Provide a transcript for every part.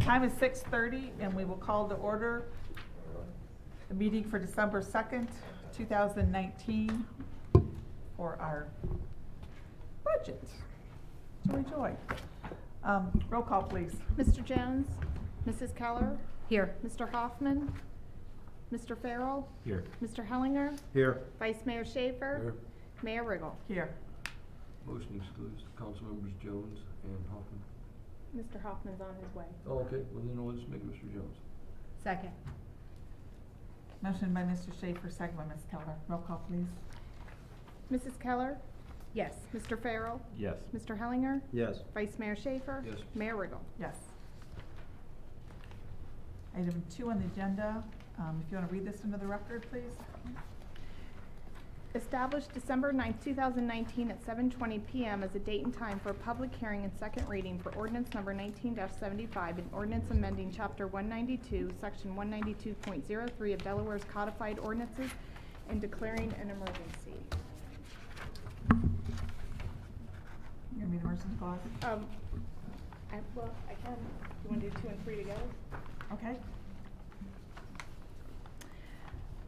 Time is 6:30, and we will call to order the meeting for December 2nd, 2019 for our budget. Joy, joy. Roll call, please. Mr. Jones? Mrs. Keller? Here. Mr. Hoffman? Mr. Farrell? Here. Mr. Hellinger? Here. Vice Mayor Schaefer? Here. Mayor Riggle? Here. Motion excludes council members Jones and Hoffman. Mr. Hoffman's on his way. Oh, okay, well then we'll just make it Mr. Jones. Second. Motion by Mr. Schaefer, second by Ms. Keller. Roll call, please. Mrs. Keller? Yes. Mr. Farrell? Yes. Mr. Hellinger? Yes. Vice Mayor Schaefer? Yes. Mayor Riggle? Yes. Item 2 on the agenda, if you want to read this into the record, please. Established December 9th, 2019 at 7:20 p.m. as a date and time for a public hearing and second reading for ordinance number 19-75, an ordinance amending chapter 192, section 192.03 of Delaware's codified ordinances and declaring an emergency. You gonna read the emergency clause? I can. You want to do 2 and 3 together? Okay.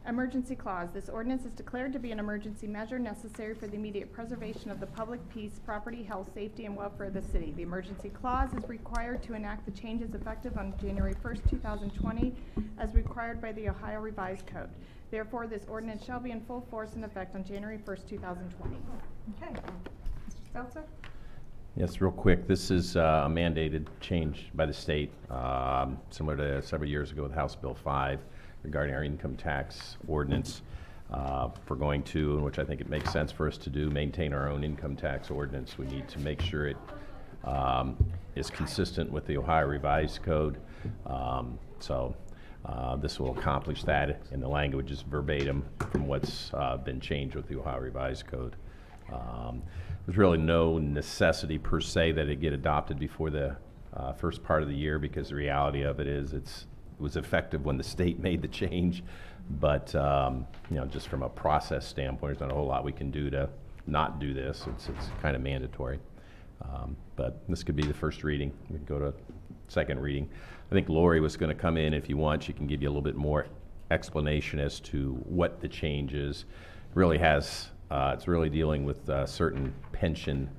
Emergency clause. This ordinance is declared to be an emergency measure necessary for the immediate preservation of the public peace, property, health, safety, and welfare of the city. The emergency clause is required to enact the changes effective on January 1st, 2020, as required by the Ohio Revised Code. Therefore, this ordinance shall be in full force and effect on January 1st, 2020. Okay. Mr. Stelzer? Yes, real quick, this is a mandated change by the state, similar to several years ago with House Bill 5 regarding our income tax ordinance. If we're going to, and which I think it makes sense for us to do, maintain our own income tax ordinance, we need to make sure it is consistent with the Ohio Revised Code. This will accomplish that, and the language is verbatim from what's been changed with the Ohio Revised Code. There's really no necessity per se that it get adopted before the first part of the year, because the reality of it is it was effective when the state made the change. But just from a process standpoint, there's not a whole lot we can do to not do this. It's kind of mandatory. But this could be the first reading. We can go to second reading. I think Lori was going to come in. If you want, she can give you a little bit more explanation as to what the change is. Really has. It's really dealing with certain pension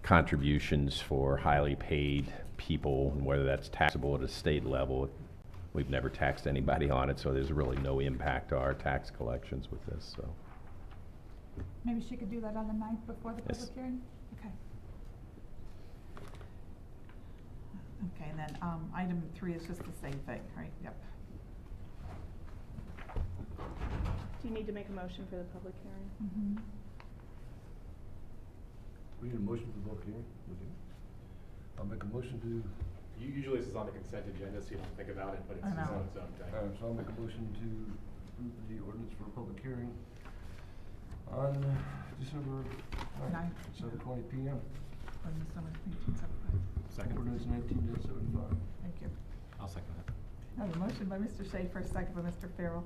contributions for highly paid people, and whether that's taxable at a state level. We've never taxed anybody on it, so there's really no impact to our tax collections with this. So. Maybe she could do that on the 9th before the Yes. public hearing? Okay. Okay, and then item 3 is just the same thing, right? Yep. Do you need to make a motion for the public hearing? Mm-hmm. We need a motion for both hearing? We do. I'll make a motion to, Usually this is on the consent agenda, so you don't think about it, but it's I know. on its own thing. so I'll make a motion to approve the ordinance for a public hearing on December 9th, Ninth. 7:20 p.m. Ordinance number 1975. Second. Ordinance 19-75. Thank you. I'll second that. I have a motion by Mr. Schaefer, second by Mr. Farrell.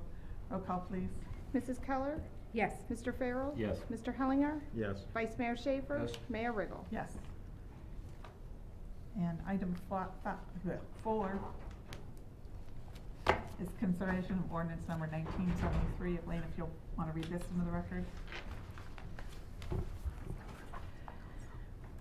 Roll call, please. Mrs. Keller? Yes. Mr. Farrell? Yes. Mr. Hellinger? Yes. Vice Mayor Schaefer? Yes. Mayor Riggle? Yes. And item 4 is consideration of ordinance number 1973. Elaine, if you'll want to read this into the record.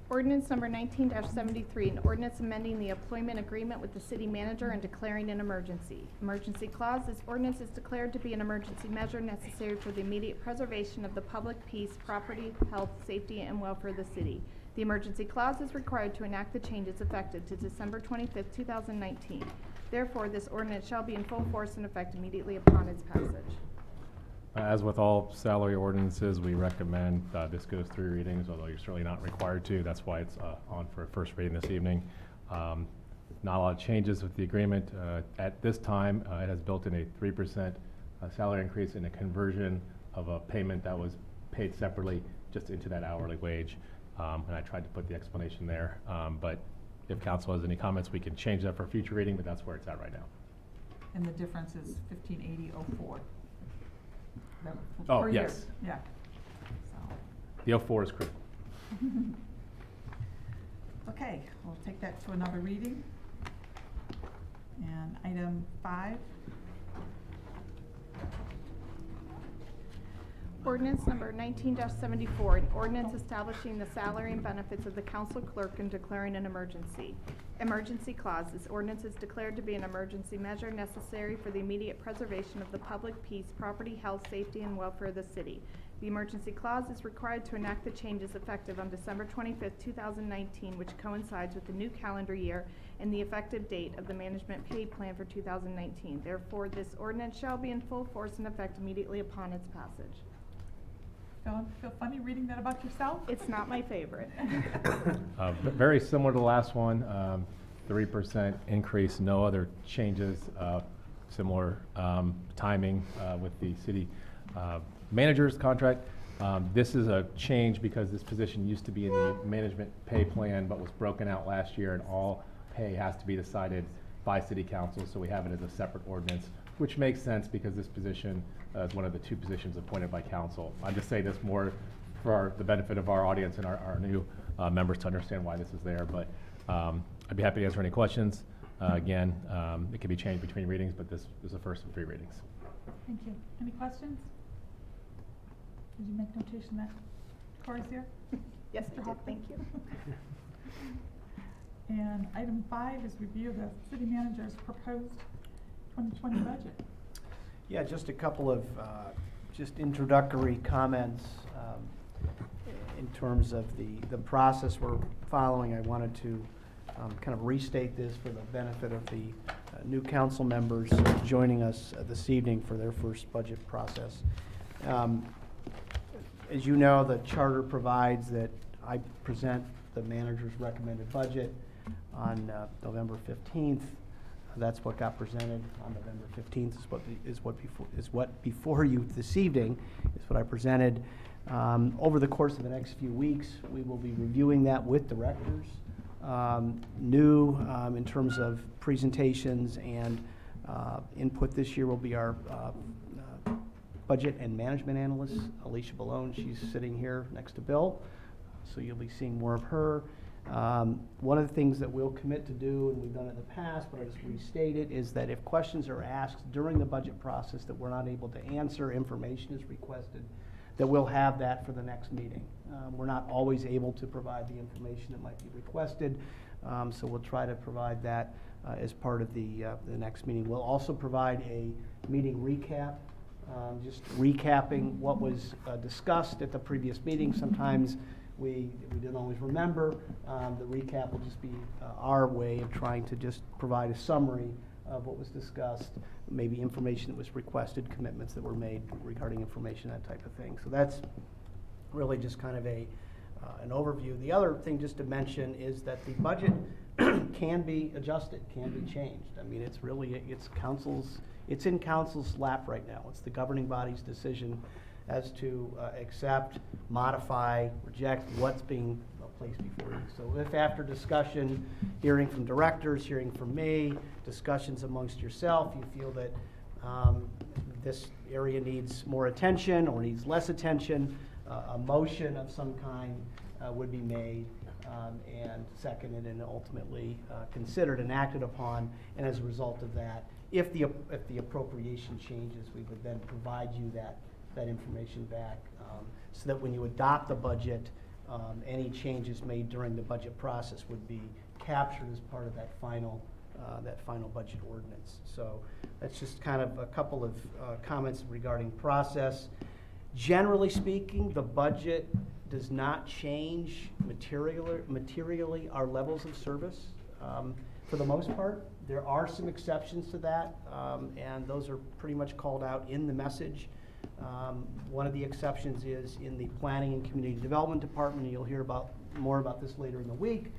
Ordinance number 19-73, an ordinance amending the employment agreement with the city manager and declaring an emergency. Emergency clause. This ordinance is declared to be an emergency measure necessary for the immediate preservation of the public peace, property, health, safety, and welfare of the city. The emergency clause is required to enact the changes effective to December 25th, 2019. Therefore, this ordinance shall be in full force and effect immediately upon its passage. As with all salary ordinances, we recommend this goes 3 readings, although you're certainly not required to. That's why it's on for a first reading this evening. Not a lot of changes with the agreement. At this time, it has built in a 3% salary increase and a conversion of a payment that was paid separately just into that hourly wage. And I tried to put the explanation there. But if council has any comments, we can change that for a future reading, but that's where it's at right now. And the difference is 1580.04. Oh, Per year. yes. Yeah. So. The 04 is critical. Okay, we'll take that to another reading. And item 5. Ordinance number 19-74, an ordinance establishing the salary and benefits of the council clerk and declaring an emergency. Emergency clause, this ordinance is declared to be an emergency measure necessary for the immediate preservation of the public peace, property, health, safety, and welfare of the city. The emergency clause is required to enact the changes effective on December 25th, 2019, which coincides with the new calendar year and the effective date of the management pay plan for 2019. Therefore, this ordinance shall be in full force and effect immediately upon its passage. Feel funny reading that about yourself? It's not my favorite. Very similar to the last one, 3% increase, no other changes, similar timing with the city manager's contract. This is a change because this position used to be in the management pay plan but was broken out last year, and all pay has to be decided by city council, so we have it as a separate ordinance, which makes sense because this position is one of the 2 positions appointed by council. I just say this more for the benefit of our audience and our new members to understand why this is there, but I'd be happy to answer any questions. Again, it can be changed between readings, but this is the first of 3 readings. Thank you. Any questions? Did you make notation that Cory's here? Yes, Mr. I did. Hoffman? Thank you. And item 5 is review of the city manager's proposed 2020 budget. Yeah, just a couple of just introductory comments in terms of the process we're following. I wanted to kind of restate this for the benefit of the new council members joining us this evening for their first budget process. As you know, the charter provides that I present the manager's recommended budget on November 15th. That's what got presented on November 15th is what before you this evening is what I presented. Over the course of the next few weeks, we will be reviewing that with directors. New in terms of presentations and input this year will be our budget and management analyst, Alicia Ballone. She's sitting here next to Bill, so you'll be seeing more of her. One of the things that we'll commit to do, and we've done it in the past, but I just restate it, is that if questions are asked during the budget process that we're not able to answer, information is requested, that we'll have that for the next meeting. We're not always able to provide the information that might be requested, so we'll try to provide that as part of the next meeting. We'll also provide a meeting recap, just recapping what was discussed at the previous meeting. Sometimes we didn't always remember. The recap will just be our way of trying to just provide a summary of what was discussed, maybe information that was requested, commitments that were made regarding information, that type of thing. So that's really just kind of an overview. The other thing just to mention is that the budget can be adjusted, can be changed. I mean, it's in council's lap right now. It's the governing body's decision as to accept, modify, reject what's being placed before you. So if after discussion, hearing from directors, hearing from me, discussions amongst yourself, you feel that this area needs more attention or needs less attention, a motion of some kind would be made and seconded and ultimately considered and acted upon. And as a result of that, if the appropriation changes, we would then provide you that information back so that when you adopt the budget, any changes made during the budget process would be captured as part of that final budget ordinance. So that's just kind of a couple of comments regarding process. Generally speaking, the budget does not change materially our levels of service. For the most part, there are some exceptions to that, and those are pretty much called out in the message. One of the exceptions is in the Planning and Community Development Department, and you'll hear more about this later in the week.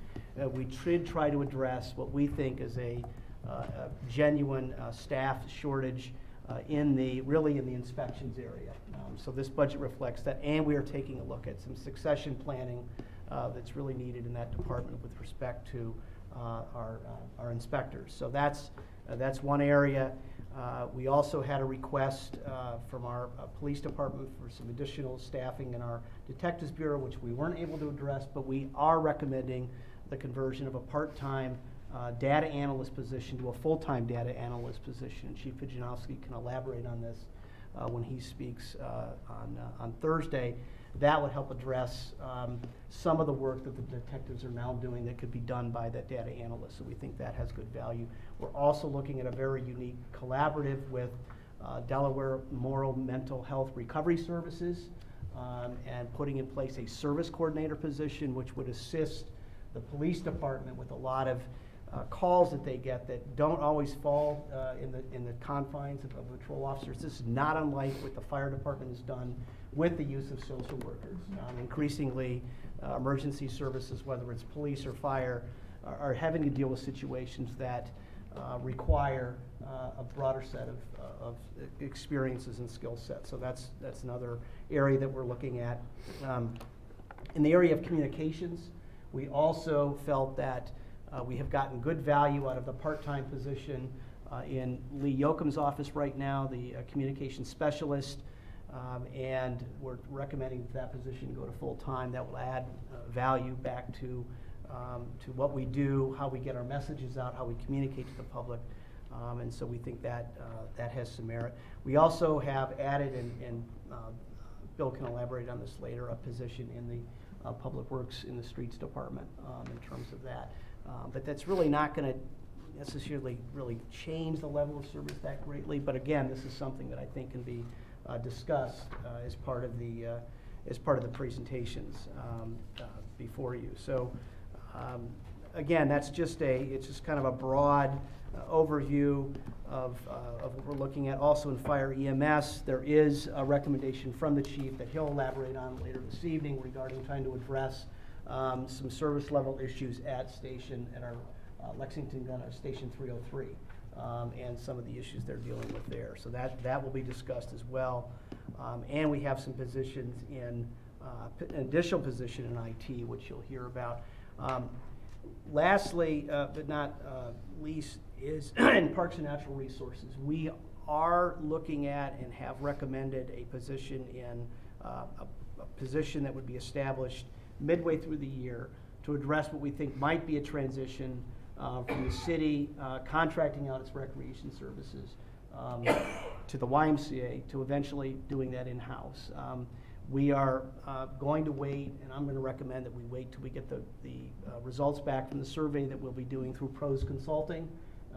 We did try to address what we think is a genuine staff shortage in the inspections area. So this budget reflects that, and we are taking a look at some succession planning that's really needed in that department with respect to our inspectors. So that's one area. We also had a request from our police department for some additional staffing in our Detectives Bureau, which we weren't able to address, but we are recommending the conversion of a part-time data analyst position to a full-time data analyst position. Chief Pijanowski can elaborate on this when he speaks on Thursday. That would help address some of the work that the detectives are now doing that could be done by that data analyst. So we think that has good value. We're also looking at a very unique collaborative with Delaware Moral Mental Health Recovery Services and putting in place a service coordinator position which would assist the police department with a lot of calls that they get that don't always fall in the confines of patrol officers. This is not unlike what the fire department has done with the use of social workers. Increasingly, emergency services, whether it's police or fire, are having to deal with situations that require a broader set of experiences and skill sets. So that's another area that we're looking at. In the area of communications, we also felt that we have gotten good value out of the part-time position in Lee Yoakum's office right now, the communications specialist, and we're recommending that position go to full-time. That will add value back to what we do, how we get our messages out, how we communicate to the public, and so we think that that has some merit. We also have added, and Bill can elaborate on this later, a position in the Public Works in the Streets Department in terms of that. But that's really not going to necessarily really change the level of service that greatly. But again, this is something that I think can be discussed as part of the presentations before you. So again, it's just kind of a broad overview of what we're looking at. Also in fire EMS, there is a recommendation from the chief that he'll elaborate on later this evening regarding trying to address some service level issues at our Lexington Gun Station 303 and some of the issues they're dealing with there. So that will be discussed as well. And we have some positions in, an additional position in IT, which you'll hear about. Lastly, but not least, is in Parks and Natural Resources. We are looking at and have recommended a position in a position that would be established midway through the year to address what we think might be a transition from the city contracting out its recreation services to the YMCA to eventually doing that in-house. We are going to wait, and I'm going to recommend that we wait till we get the results back from the survey that we'll be doing through Pros Consulting.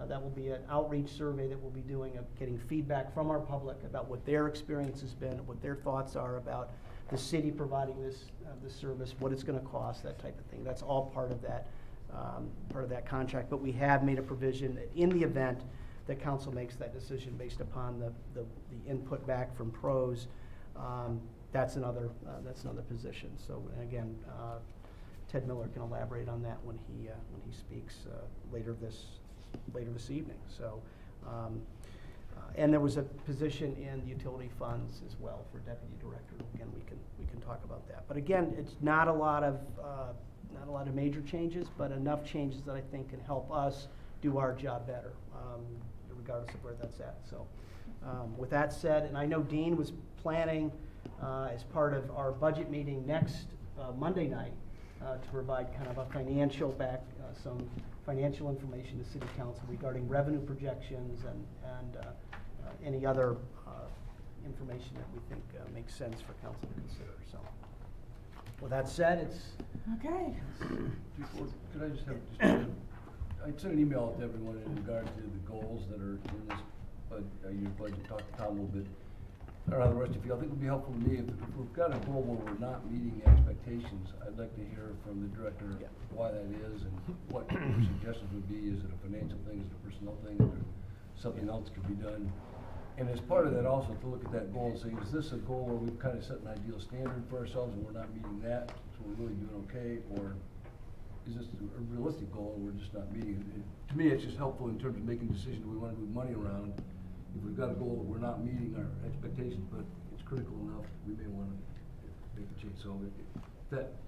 That will be an outreach survey that we'll be doing of getting feedback from our public about what their experience has been, what their thoughts are about the city providing this service, what it's going to cost, that type of thing. That's all part of that contract. But we have made a provision that in the event that council makes that decision based upon the input back from pros, that's another position. So and again, Ted Miller can elaborate on that when he speaks later this evening. So. And there was a position in the utility funds as well for deputy director. Again, we can talk about that. But again, it's not a lot of major changes, but enough changes that I think can help us do our job better, regardless of where that's at. So, with that said, and I know Dean was planning as part of our budget meeting next Monday night to provide kind of a some financial information to City Council regarding revenue projections and any other information that we think makes sense for council to consider. So, with that said, it's Okay. Could I just I sent an email out to everyone in regard to the goals that are in this, your budget, talk to Tom a little bit. I don't know how the rest of you feel. I think it would be helpful to me if we've got a goal where we're not meeting expectations. I'd like to hear from the director why that is and what your suggestions would be. Is it a financial thing? Is it a personnel thing? Is there something else could be done? And as part of that also to look at that goal and say, is this a goal where we've kind of set an ideal standard for ourselves and we're not meeting that, so we're really doing okay? Or is this a realistic goal and we're just not meeting it? To me, it's just helpful in terms of making decisions. Do we want to move money around? If we've got a goal that we're not meeting our expectations, but it's critical enough, we may want to make a change. So if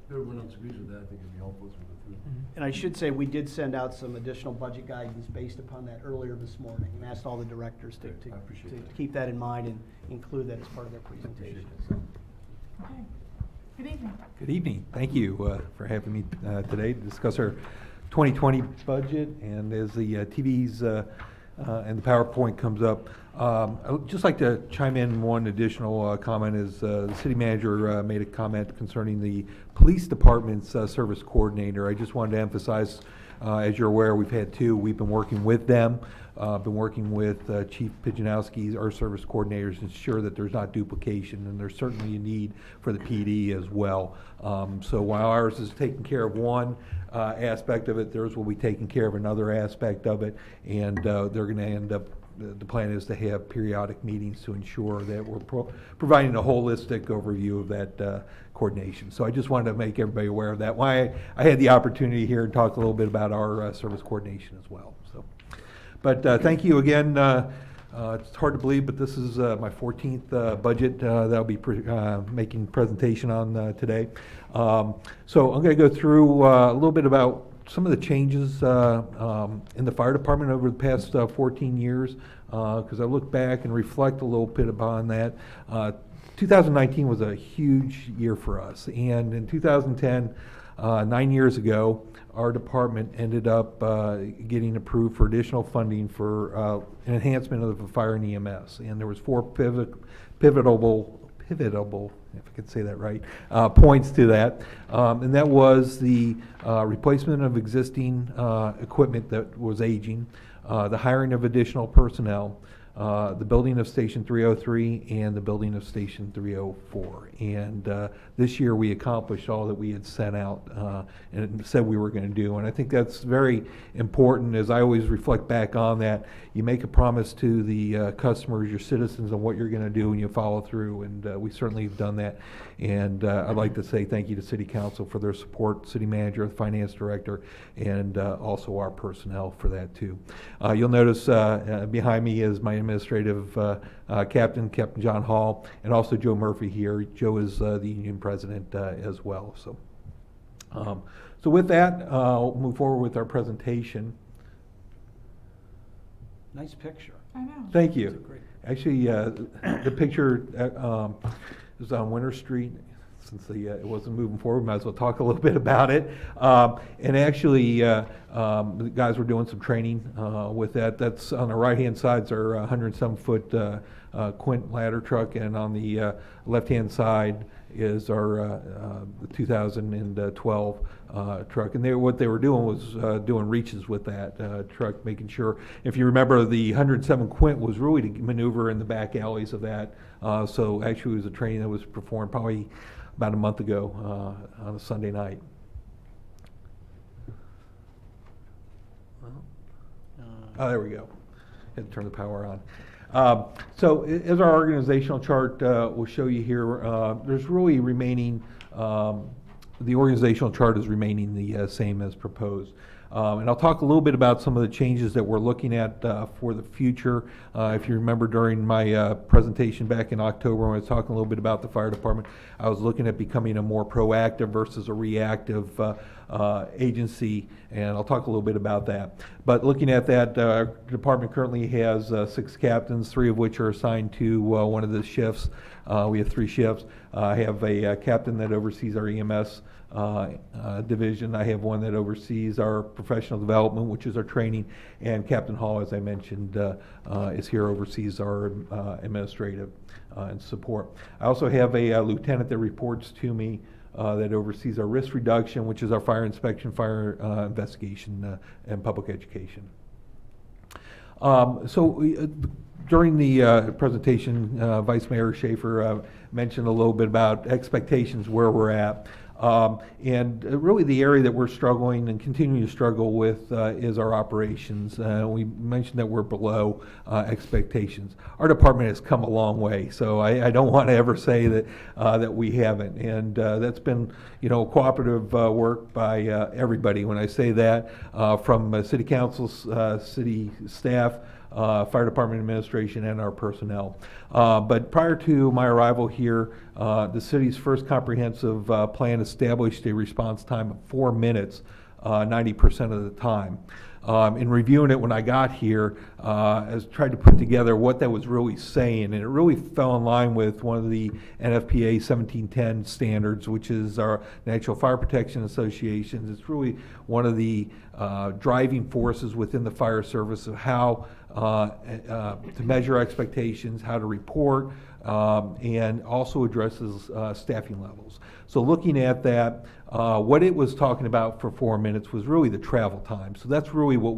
everyone else agrees with that, I think it'd be helpful as we go through. And I should say, we did send out some additional budget guidance based upon that earlier this morning and asked all the directors to I appreciate that. keep that in mind and include that as part of their presentation. So. Okay. Good evening. Good evening. Thank you for having me today to discuss our 2020 budget. And as the TVs and the PowerPoint comes up, I would just like to chime in one additional comment is the city manager made a comment concerning the police department's service coordinator. I just wanted to emphasize, as you're aware, we've had two. We've been working with them. Been working with Chief Pijanowski, our service coordinators, to ensure that there's not duplication, and there's certainly a need for the PD as well. So while ours is taking care of one aspect of it, theirs will be taking care of another aspect of it, and they're going to end up. The plan is to have periodic meetings to ensure that we're providing a holistic overview of that coordination. So I just wanted to make everybody aware of that. Why I had the opportunity here and talk a little bit about our service coordination as well. So. But thank you again. It's hard to believe, but this is my 14th budget that I'll be making presentation on today. So I'm going to go through a little bit about some of the changes in the fire department over the past 14 years, because I look back and reflect a little bit upon that. 2019 was a huge year for us, and in 2010, 9 years ago, our department ended up getting approved for additional funding for an enhancement of the fire and EMS. And there was four pivotal, if I could say that right, points to that. And that was the replacement of existing equipment that was aging, the hiring of additional personnel, the building of Station 303 and the building of Station 304. And this year we accomplished all that we had set out and said we were going to do. And I think that's very important. As I always reflect back on that, you make a promise to the customers, your citizens, on what you're going to do, and you follow through. And we certainly have done that. And I'd like to say thank you to City Council for their support, City Manager, the Finance Director, and also our personnel for that too. You'll notice behind me is my administrative captain, Captain John Hall, and also Joe Murphy here. Joe is the union president as well. So, so with that, we'll move forward with our presentation. Nice picture. I know. Thank you. That's great. Actually, the picture is on Winter Street. Since it wasn't moving forward, might as well talk a little bit about it. And actually, the guys were doing some training with that. That's on the right-hand side is our 107-foot Quint ladder truck, and on the left-hand side is our 2012 truck. And what they were doing was doing reaches with that truck, making sure. If you remember, the 107 Quint was really to maneuver in the back alleys of that. So actually, it was a training that was performed probably about a month ago on a Sunday night. Oh, there we go. Had to turn the power on. So as our organizational chart will show you here, there's really remaining, the organizational chart is remaining the same as proposed. And I'll talk a little bit about some of the changes that we're looking at for the future. If you remember during my presentation back in October when I was talking a little bit about the fire department, I was looking at becoming a more proactive versus a reactive agency, and I'll talk a little bit about that. But looking at that, our department currently has 6 captains, 3 of which are assigned to one of the shifts. We have 3 shifts. I have a captain that oversees our EMS division. I have one that oversees our professional development, which is our training, and Captain Hall, as I mentioned, is here, oversees our administrative and support. I also have a lieutenant that reports to me that oversees our risk reduction, which is our fire inspection, fire investigation, and public education. During the presentation, Vice Mayor Schaefer mentioned a little bit about expectations, where we're at. And really the area that we're struggling and continuing to struggle with is our operations. We mentioned that we're below expectations. Our department has come a long way, so I don't want to ever say that that we haven't. And that's been, cooperative work by everybody. When I say that, from City Council, city staff, fire department administration, and our personnel. But prior to my arrival here, the city's first comprehensive plan established a response time of 4 minutes 90% of the time. in reviewing it when I got here, I tried to put together what that was really saying, and it really fell in line with one of the NFPA 1710 standards, which is our National Fire Protection Association. It's really one of the driving forces within the fire service of how to measure expectations, how to report, and also addresses staffing levels. So looking at that, what it was talking about for 4 minutes was really the travel time. So that's really what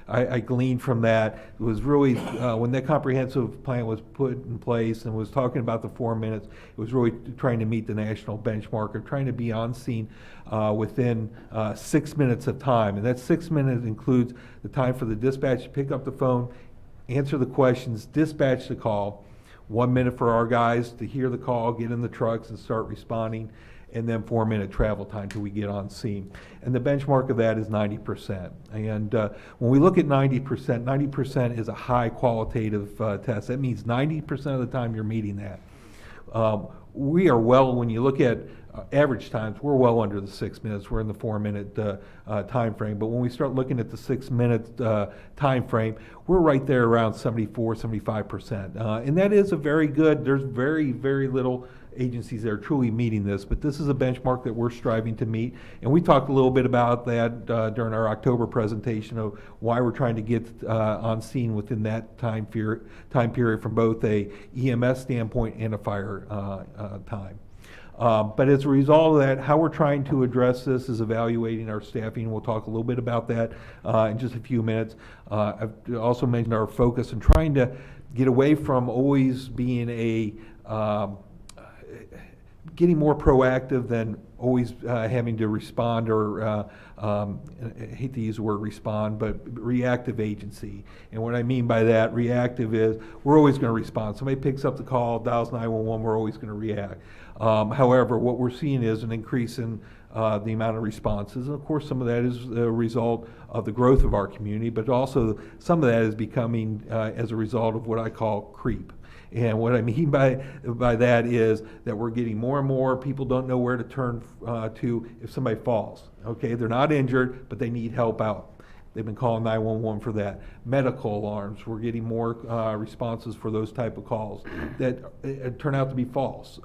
I gleaned from that. It was really, when that comprehensive plan was put in place and was talking about the 4 minutes, it was really trying to meet the national benchmark of trying to be on scene within 6 minutes of time. And that 6 minutes includes the time for the dispatch to pick up the phone, answer the questions, dispatch the call, 1 minute for our guys to hear the call, get in the trucks and start responding, and then 4 minute travel time till we get on scene. And the benchmark of that is 90%. And when we look at 90%, 90% is a high qualitative test. That means 90% of the time you're meeting that. We are well, when you look at average times, we're well under the 6 minutes. We're in the 4 minute time frame. But when we start looking at the 6 minute time frame, we're right there around 74, 75%. And that is a very good, there's very, very little agencies that are truly meeting this, but this is a benchmark that we're striving to meet. And we talked a little bit about that during our October presentation of why we're trying to get on scene within that time period from both a EMS standpoint and a fire time. But as a result of that, how we're trying to address this is evaluating our staffing. We'll talk a little bit about that in just a few minutes. I've also mentioned our focus in trying to get away from always being getting more proactive than always having to respond or, I hate to use the word respond, but reactive agency. And what I mean by that, reactive is we're always going to respond. Somebody picks up the call, dials 911, we're always going to react. However, what we're seeing is an increase in the amount of responses. And of course, some of that is a result of the growth of our community, but also some of that is becoming as a result of what I call creep. And what I mean by that is that we're getting more and more people don't know where to turn to if somebody falls. Okay, they're not injured, but they need help out. They've been calling 911 for that. Medical alarms, we're getting more responses for those type of calls that turn out to be false.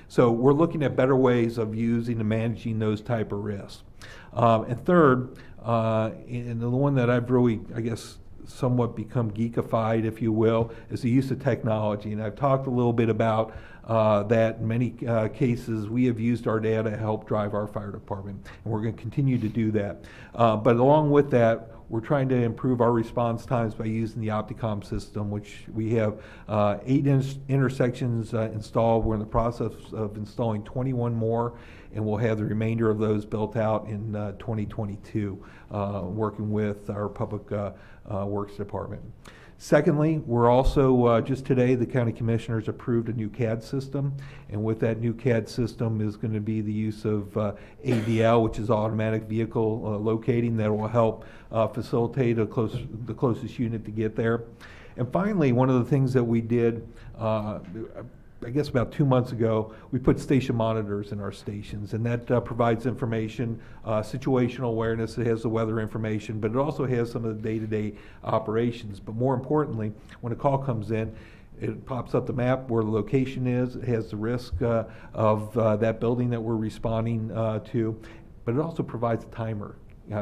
So we're looking at better ways of using and managing those type of risks. And third, and the one that I've really, I guess, somewhat become geekified, if you will, is the use of technology. And I've talked a little bit about that in many cases. We have used our data to help drive our fire department, and we're going to continue to do that. But along with that, we're trying to improve our response times by using the Opticom system, which we have 8 intersections installed. We're in the process of installing 21 more, and we'll have the remainder of those built out in 2022, working with our Public Works Department. Secondly, we're also, just today, the county commissioners approved a new CAD system, and with that new CAD system is going to be the use of AVL, which is automatic vehicle locating, that will help facilitate the closest unit to get there. And finally, one of the things that we did, I guess about 2 months ago, we put station monitors in our stations, and that provides information, situational awareness. It has the weather information, but it also has some of the day-to-day operations. But more importantly, when a call comes in, it pops up the map where the location is. It has the risk of that building that we're responding to, but it also provides a timer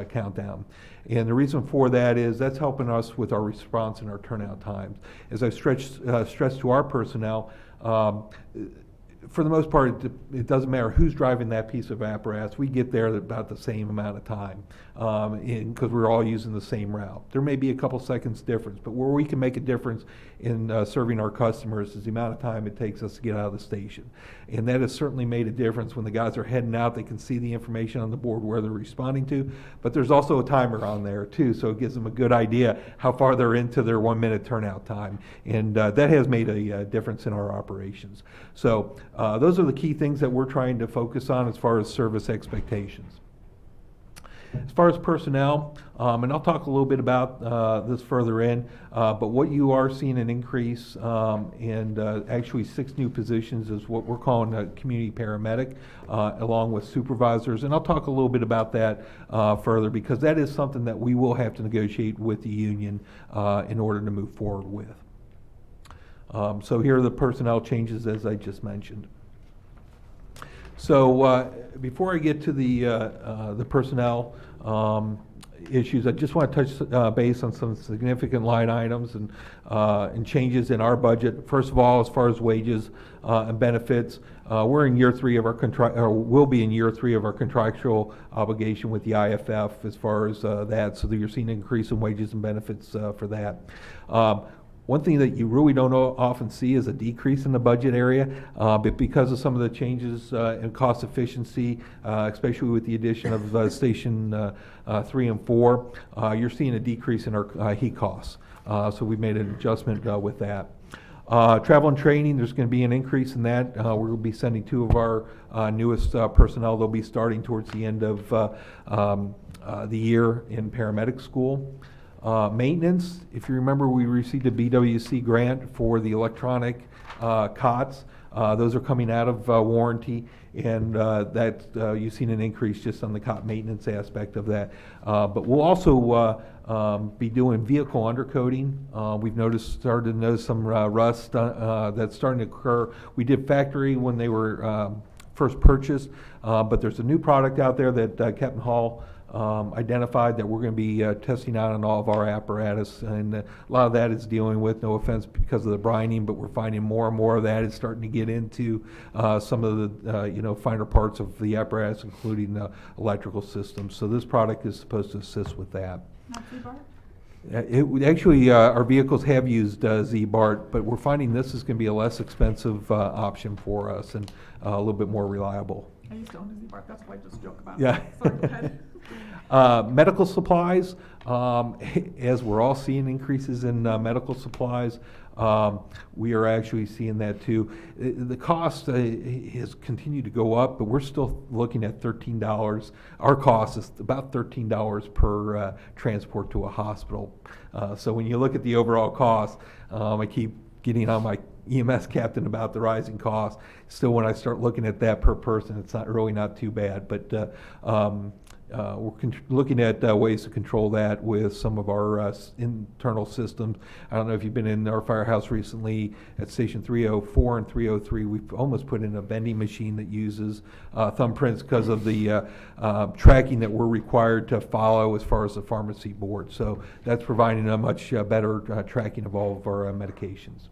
countdown. And the reason for that is that's helping us with our response and our turnout times. As I stress to our personnel, for the most part, it doesn't matter who's driving that piece of apparatus. We get there at about the same amount of time because we're all using the same route. There may be a couple seconds difference, but where we can make a difference in serving our customers is the amount of time it takes us to get out of the station. And that has certainly made a difference. When the guys are heading out, they can see the information on the board where they're responding to, but there's also a timer on there too, so it gives them a good idea how far they're into their 1 minute turnout time. And that has made a difference in our operations. So those are the key things that we're trying to focus on as far as service expectations. As far as personnel, and I'll talk a little bit about this further in, but what you are seeing an increase, and actually 6 new positions is what we're calling a community paramedic, along with supervisors. And I'll talk a little bit about that further, because that is something that we will have to negotiate with the union in order to move forward with. So here are the personnel changes as I just mentioned. So before I get to the personnel issues, I just want to touch base on some significant line items and changes in our budget. First of all, as far as wages and benefits, we're in year 3 of our or will be in year 3 of our contractual obligation with the IFF as far as that. So that you're seeing an increase in wages and benefits for that. One thing that you really don't often see is a decrease in the budget area, but because of some of the changes in cost efficiency, especially with the addition of Station 3 and 4, you're seeing a decrease in our heat costs. So we made an adjustment with that. Travel and training, there's going to be an increase in that. We're going to be sending 2 of our newest personnel. They'll be starting towards the end of the year in paramedic school. Maintenance, if you remember, we received a BWC grant for the electronic cots. Those are coming out of warranty, and you've seen an increase just on the cot maintenance aspect of that. But we'll also be doing vehicle undercoating. We've started to notice some rust that's starting to occur. We did factory when they were first purchased, but there's a new product out there that Captain Hall identified that we're going to be testing out on all of our apparatus, and a lot of that is dealing with, no offense, because of the brining, but we're finding more and more of that is starting to get into some of the finer parts of the apparatus, including the electrical systems. So this product is supposed to assist with that. Not Z-Bar? Actually, our vehicles have used Z-BART, but we're finding this is going to be a less expensive option for us and a little bit more reliable. I used to own a Z-Bar, that's why I just joke about it. Yeah. Sorry, go ahead. Medical supplies, as we're all seeing increases in medical supplies, we are actually seeing that too. The cost has continued to go up, but we're still looking at $13. Our cost is about $13 per transport to a hospital. So when you look at the overall cost, I keep getting on my EMS captain about the rising costs. Still, when I start looking at that per person, it's not too bad. But we're looking at ways to control that with some of our internal systems. I don't know if you've been in our firehouse recently at Station 304 and 303. We've almost put in a vending machine that uses thumbprints because of the tracking that we're required to follow as far as the pharmacy board. So that's providing a much better tracking of all of our medications.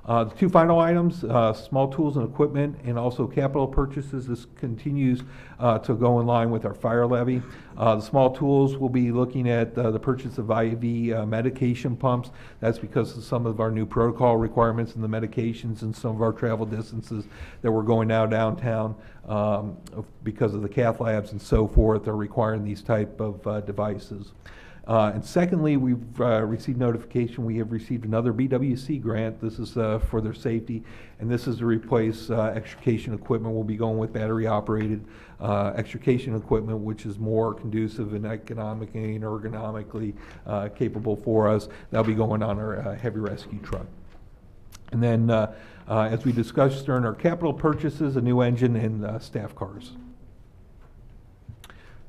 The 2 final items, small tools and equipment, and also capital purchases. This continues to go in line with our fire levy. The small tools, will be looking at the purchase of IV medication pumps. That's because of some of our new protocol requirements and the medications and some of our travel distances that we're going now downtown because of the cath labs and so forth. They're requiring these type of devices. And secondly, we've received notification we have received another BWC grant. This is for their safety, and this is to replace extrication equipment. We'll be going with battery-operated extrication equipment, which is more conducive and economically and ergonomically capable for us. That'll be going on our heavy rescue truck. And then, as we discussed during our capital purchases, a new engine and staff cars.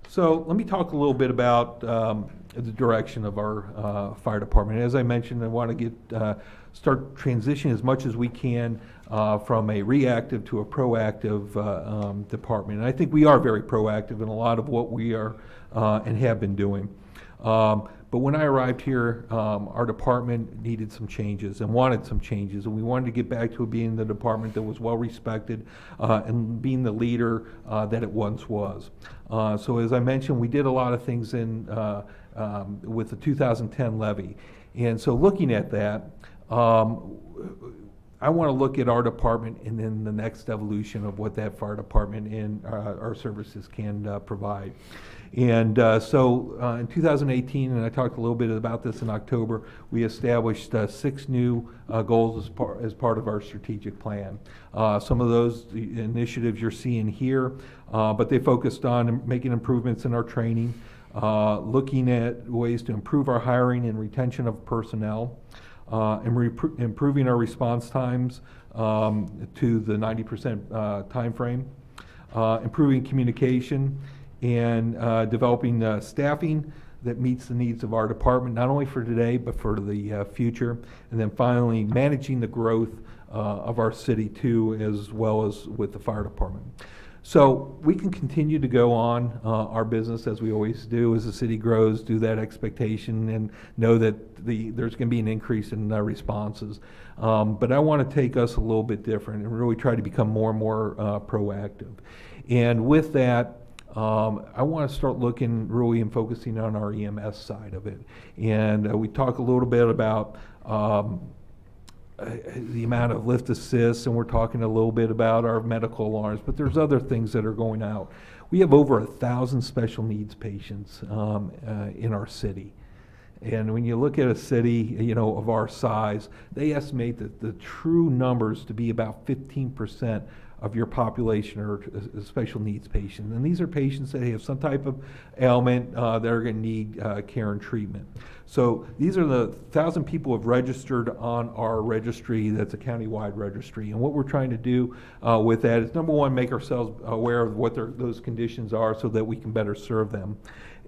So let me talk a little bit about the direction of our fire department. As I mentioned, I want to start transitioning as much as we can from a reactive to a proactive department. And I think we are very proactive in a lot of what we are and have been doing. But when I arrived here, our department needed some changes and wanted some changes, and we wanted to get back to being the department that was well respected and being the leader that it once was. So as I mentioned, we did a lot of things with the 2010 levy. And so looking at that, I want to look at our department and then the next evolution of what that fire department and our services can provide. And so in 2018, and I talked a little bit about this in October, we established 6 new goals as part of our strategic plan. Some of those initiatives you're seeing here, but they focused on making improvements in our training, looking at ways to improve our hiring and retention of personnel, improving our response times to the 90% time frame, improving communication, and developing staffing that meets the needs of our department, not only for today, but for the future. And then finally, managing the growth of our city too, as well as with the fire department. So we can continue to go on our business as we always do as the city grows, do that expectation and know that there's going to be an increase in responses. But I want to take us a little bit different and really try to become more and more proactive. And with that, I want to start looking really and focusing on our EMS side of it. And we talk a little bit about the amount of lift assists, and we're talking a little bit about our medical alarms, but there's other things that are going out. We have over 1,000 special needs patients in our city. And when you look at a city, of our size, they estimate that the true numbers to be about 15% of your population are special needs patients. And these are patients that have some type of ailment that are going to need care and treatment. So these are the 1,000 people who have registered on our registry. That's a county-wide registry. And what we're trying to do with that is, number one, make ourselves aware of what those conditions are so that we can better serve them.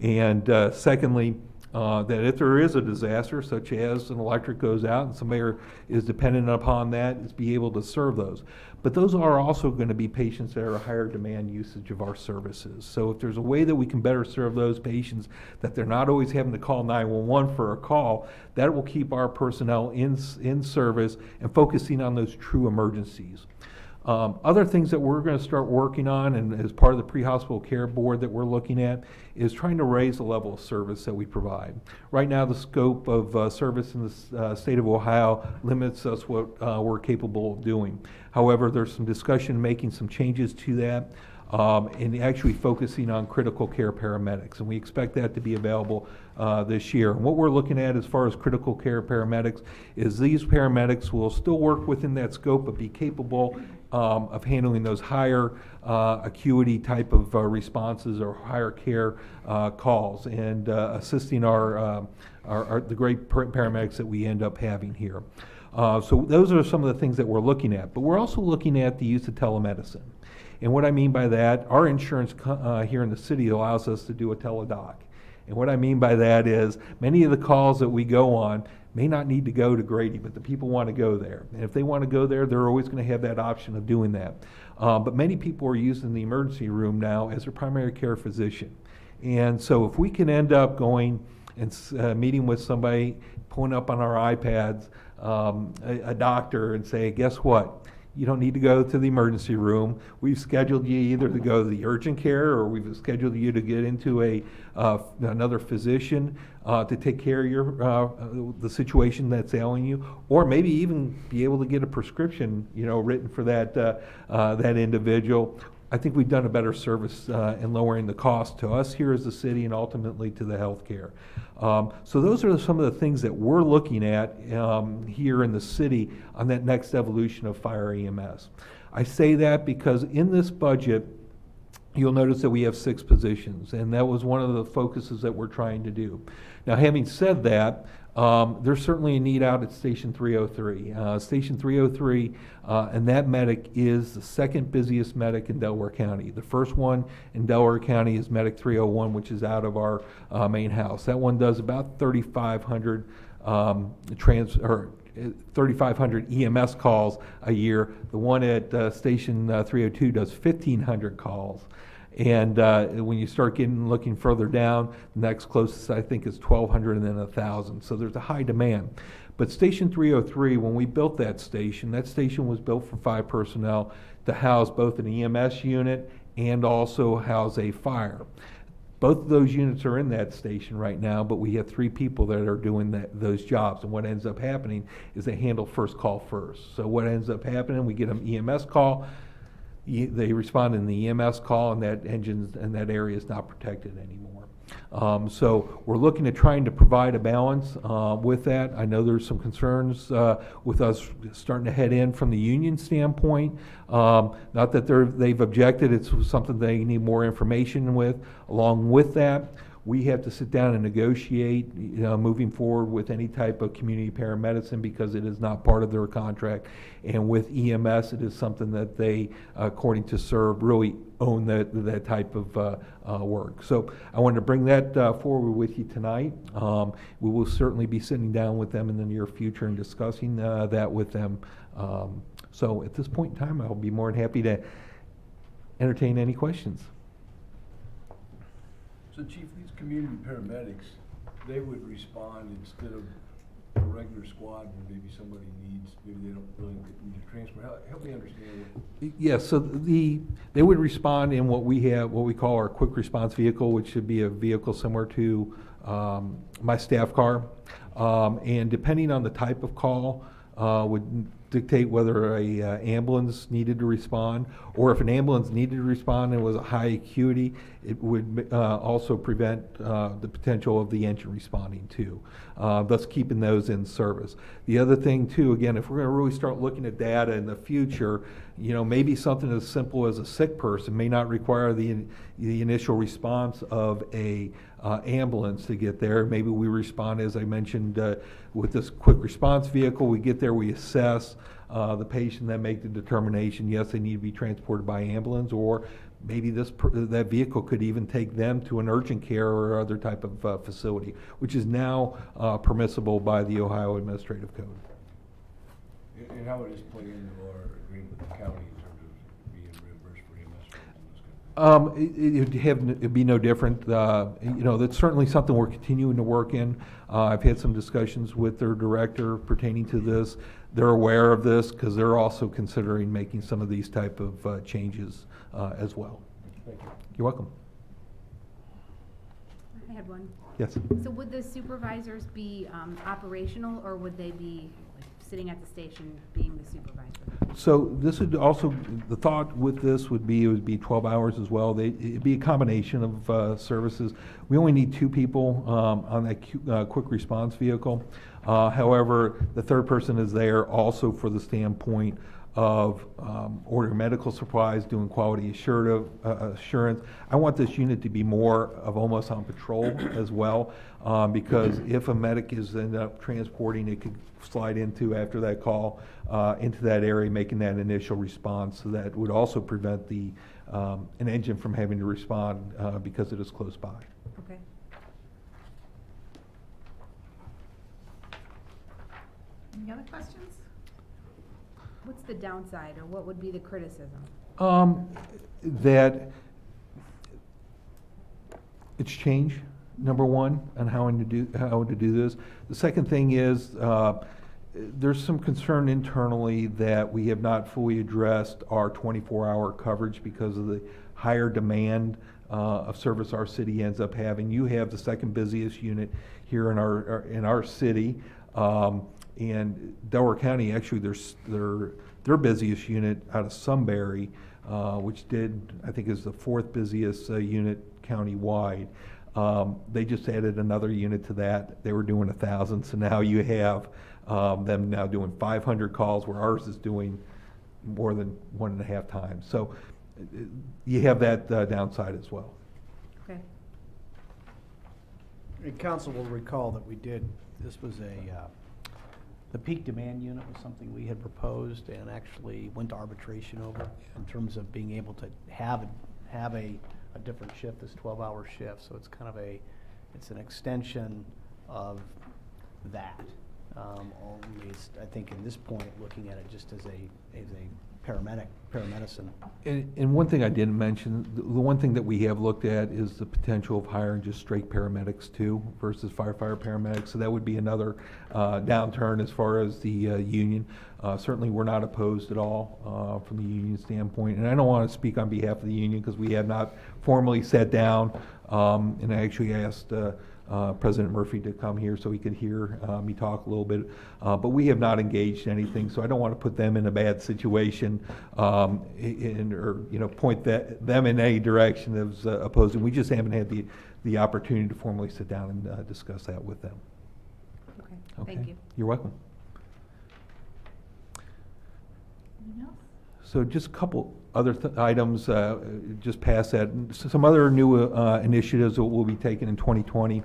And secondly, that if there is a disaster, such as an electric goes out and somebody is dependent upon that, is be able to serve those. But those are also going to be patients that are a higher demand usage of our services. So if there's a way that we can better serve those patients, that they're not always having to call 911 for a call, that will keep our personnel in service and focusing on those true emergencies. Other things that we're going to start working on, and as part of the pre-hospital care board that we're looking at, is trying to raise the level of service that we provide. Right now, the scope of service in the state of Ohio limits us what we're capable of doing. However, there's some discussion making some changes to that, and actually focusing on critical care paramedics, and we expect that to be available this year. And what we're looking at as far as critical care paramedics is these paramedics will still work within that scope, but be capable of handling those higher acuity type of responses or higher care calls, and assisting the great paramedics that we end up having here. So those are some of the things that we're looking at. But we're also looking at the use of telemedicine. And what I mean by that, our insurance here in the city allows us to do a teledoc. And what I mean by that is many of the calls that we go on may not need to go to Grady, but the people want to go there. And if they want to go there, they're always going to have that option of doing that. But many people are using the emergency room now as their primary care physician. And so if we can end up going and meeting with somebody, pulling up on our iPads, a doctor, and say, guess what? You don't need to go to the emergency room. We've scheduled you either to go to the urgent care, or we've scheduled you to get into another physician to take care of the situation that's ailing you, or maybe even be able to get a prescription, written for that individual. I think we've done a better service in lowering the cost to us here as a city and ultimately to the healthcare. So those are some of the things that we're looking at here in the city on that next evolution of fire EMS. I say that because in this budget, you'll notice that we have 6 positions, and that was one of the focuses that we're trying to do. Now, having said that, there's certainly a need out at Station 303. Station 303, and that medic is the second busiest medic in Delaware County. The first one in Delaware County is Medic 301, which is out of our main house. That one does about 3,500 3,500 EMS calls a year. The one at Station 302 does 1,500 calls. And when you start looking further down, the next closest I think is 1,200 and then 1,000. So there's a high demand. But Station 303, when we built that station was built for 5 personnel to house both an EMS unit and also house a fire. Both of those units are in that station right now, but we have 3 people that are doing those jobs. And what ends up happening is they handle first call first. So what ends up happening, we get an EMS call, they respond in the EMS call, and that engine and that area is not protected anymore. So we're looking at trying to provide a balance with that. I know there's some concerns with us starting to head in from the union standpoint. Not that they've objected, it's something they need more information with. Along with that, we have to sit down and negotiate, moving forward with any type of community paramedicine because it is not part of their contract. And with EMS, it is something that they, according to CERB, really own that type of work. So I wanted to bring that forward with you tonight. We will certainly be sitting down with them in the near future and discussing that with them. So at this point in time, I'll be more than happy to entertain any questions. So Chief, these community paramedics, they would respond instead of a regular squad where maybe somebody needs, maybe they don't really need to transfer. Help me understand it. Yes, so they would respond in what we call our quick response vehicle, which should be a vehicle similar to my staff car. And depending on the type of call, would dictate whether a ambulance needed to respond, or if an ambulance needed to respond and was a high acuity, it would also prevent the potential of the engine responding too, thus keeping those in service. The other thing too, again, if we're going to really start looking at data in the future, maybe something as simple as a sick person may not require the initial response of a ambulance to get there. Maybe we respond, as I mentioned, with this quick response vehicle. We get there, we assess the patient, then make the determination, yes, they need to be transported by ambulance, or maybe that vehicle could even take them to an urgent care or other type of facility, which is now permissible by the Ohio Administrative Code. And how would this play into our agreement with the county in terms of being reimbursed for EMS? It'd be no different. That's certainly something we're continuing to work in. I've had some discussions with their director pertaining to this. They're aware of this because they're also considering making some of these type of changes as well. Thank you. You're welcome. I had one. Yes. So would the supervisors be operational, or would they be like sitting at the station being the supervisor? So this would also, the thought with this would be, it would be 12 hours as well. It'd be a combination of services. We only need 2 people on that quick response vehicle. However, the third person is there also for the standpoint of ordering medical supplies, doing quality assurance. I want this unit to be more of almost on patrol as well, because if a medic is ended up transporting, it could slide into, after that call, into that area, making that initial response. So that would also prevent an engine from having to respond because it is close by. Okay. Any other questions? What's the downside, or what would be the criticism? That it's change, number one, on how to do this. The second thing is, there's some concern internally that we have not fully addressed our 24-hour coverage because of the higher demand of service our city ends up having. You have the second busiest unit here in our city, and Delaware County, actually, their busiest unit out of Sunbury, which I think is the 4th busiest unit county-wide. They just added another unit to that. They were doing 1,000, so now you have them now doing 500 calls, where ours is doing more than 1.5 times. So you have that downside as well. Okay. And council will recall that this was the peak demand unit was something we had proposed and actually went to arbitration over in terms of being able to have a different shift, this 12-hour shift. So it's kind of it's an extension of that. Only I think in this point, looking at it just as a paramedicine. And one thing I didn't mention, the one thing that we have looked at is the potential of hiring just straight paramedics too versus firefighter paramedics. So that would be another downturn as far as the union. Certainly, we're not opposed at all from the union standpoint. And I don't want to speak on behalf of the union because we have not formally sat down. And I actually asked President Murphy to come here so he could hear me talk a little bit. But we have not engaged anything, so I don't want to put them in a bad situation or point them in any direction as opposing. We just haven't had the opportunity to formally sit down and discuss that with them. Okay, thank you. You're welcome. Anything else? So just a couple other items, just past that. Some other new initiatives that will be taken in 2020.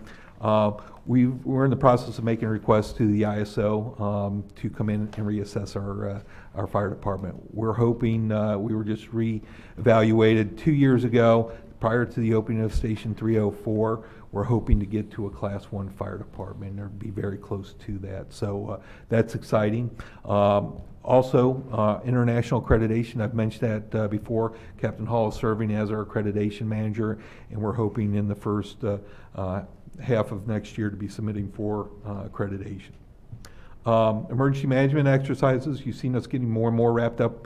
We're in the process of making requests to the ISO to come in and reassess our fire department. We're hoping, we were just re-evaluated 2 years ago prior to the opening of Station 304. We're hoping to get to a Class 1 fire department or be very close to that. So that's exciting. Also, international accreditation, I've mentioned that before. Captain Hall is serving as our accreditation manager, and we're hoping in the first half of next year to be submitting for accreditation. Emergency management exercises, you've seen us getting more and more wrapped up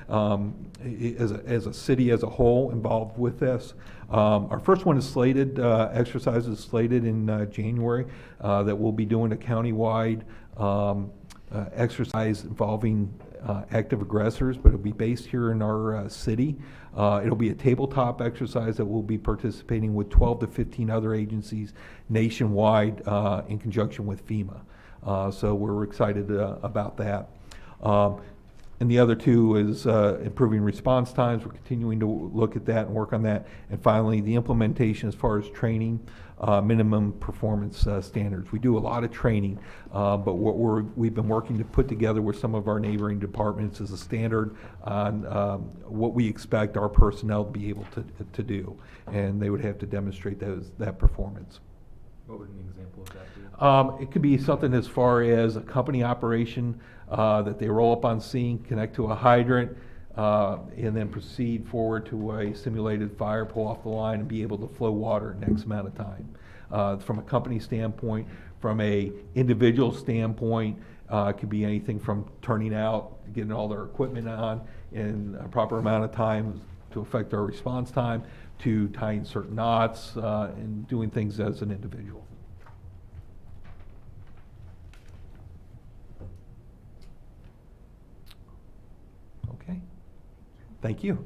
as a city as a whole involved with this. Our first one is slated, exercises slated in January, that we'll be doing a countywide exercise involving active aggressors, but it'll be based here in our city. It'll be a tabletop exercise that we'll be participating with 12 to 15 other agencies nationwide in conjunction with FEMA. So we're excited about that. And the other two is improving response times. We're continuing to look at that and work on that. And finally, the implementation as far as training, minimum performance standards. We do a lot of training, but what we've been working to put together with some of our neighboring departments is a standard on what we expect our personnel to be able to do. And they would have to demonstrate that performance. What would an example of that be? It could be something as far as a company operation that they roll up on scene, connect to a hydrant, and then proceed forward to a simulated fire, pull off the line, and be able to flow water in X amount of time. From a company standpoint, from a individual standpoint, it could be anything from turning out, getting all their equipment on in a proper amount of time to affect our response time, to tying certain knots, and doing things as an individual. Okay. Thank you.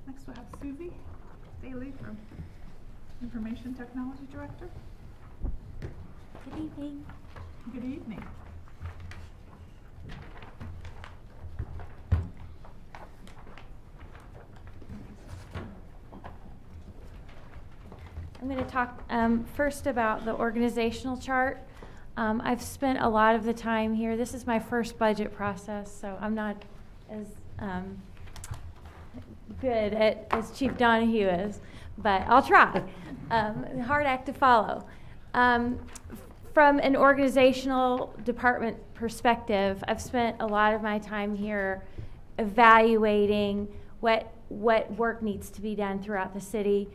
Next we'll have Susie Bailey from Information Technology Director. Good evening. Good evening. I'm going to talk first about the organizational chart. I've spent a lot of the time here. This is my first budget process, so I'm not as good as Chief Donahue is, but I'll try. Hard act to follow. From an organizational department perspective, I've spent a lot of my time here evaluating what work needs to be done throughout the city.